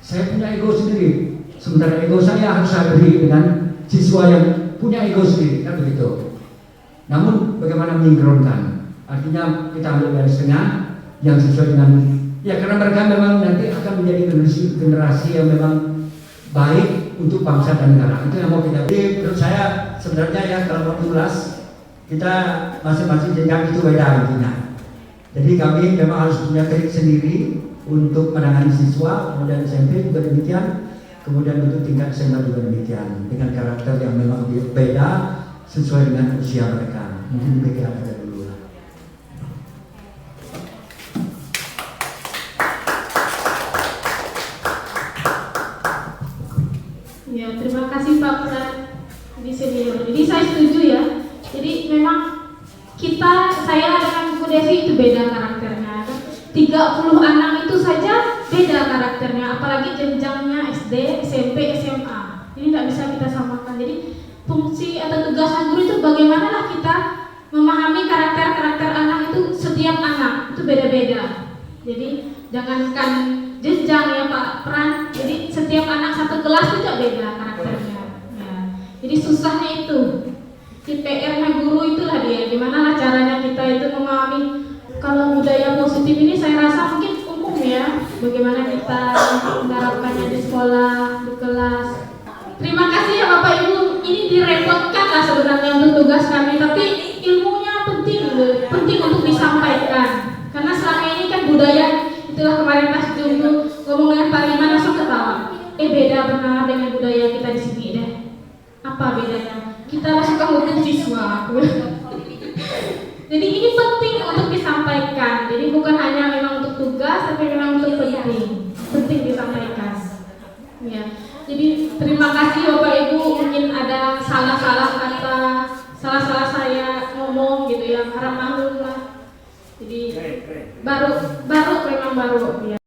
H: Saya punya ego sendiri. Sementara ego saya harus saya beri dengan siswa yang punya ego sendiri, kan begitu. Namun bagaimana menyinkronkan? Artinya kita ambil garis tengah yang sesuai dengan, ya karena mereka memang nanti akan menjadi generasi yang memang baik untuk bangsa dan negara. Itu yang mau kita. Jadi menurut saya sebenarnya ya kalau mau diulas, kita masing-masing jenjang itu beda intinya. Jadi kami memang harus punya trik sendiri untuk menangani siswa, kemudian SMP juga demikian, kemudian untuk tingkat SMA juga demikian, dengan karakter yang memang beda sesuai dengan usia mereka. Mungkin demikian aja dulu.
F: Ya, terima kasih Pak Pran di sini. Jadi saya setuju ya. Jadi memang saya dengan Bu Devi itu beda karakternya. 30 anak itu saja beda karakternya, apalagi jenjangnya SD, SMP, SMA. Ini tidak bisa kita samakan. Jadi fungsi atau tugasnya guru itu bagaimana kita memahami karakter-karakter anak itu, setiap anak itu beda-beda. Jadi jangankan jenjang ya Pak Pran. Jadi setiap anak satu kelas itu beda karakternya. Ya. Jadi susahnya itu. PR-nya guru itulah dia, gimana lah caranya kita itu memahami. Kalau budaya positif ini saya rasa mungkin umum ya, bagaimana kita menerapkannya di sekolah, di kelas. Terima kasih ya Bapak Ibu, ini direpotkan lah sebenarnya untuk tugas kami, tapi ilmunya penting untuk disampaikan. Karena selama ini kan budaya, itulah kemarin pas dulu ngomong dengan Pak Liman langsung ketawa. Beda benar dengan budaya kita di sini deh. Apa bedanya? Kita suka ngomong siswa. Jadi ini penting untuk disampaikan. Jadi bukan hanya memang untuk tugas, tapi memang untuk penting disampaikan. Ya. Jadi terima kasih Bapak Ibu. Mungkin ada salah-salah kata, salah-salah saya ngomong gitu ya, harap maklum lah. Jadi baru memang baru ya.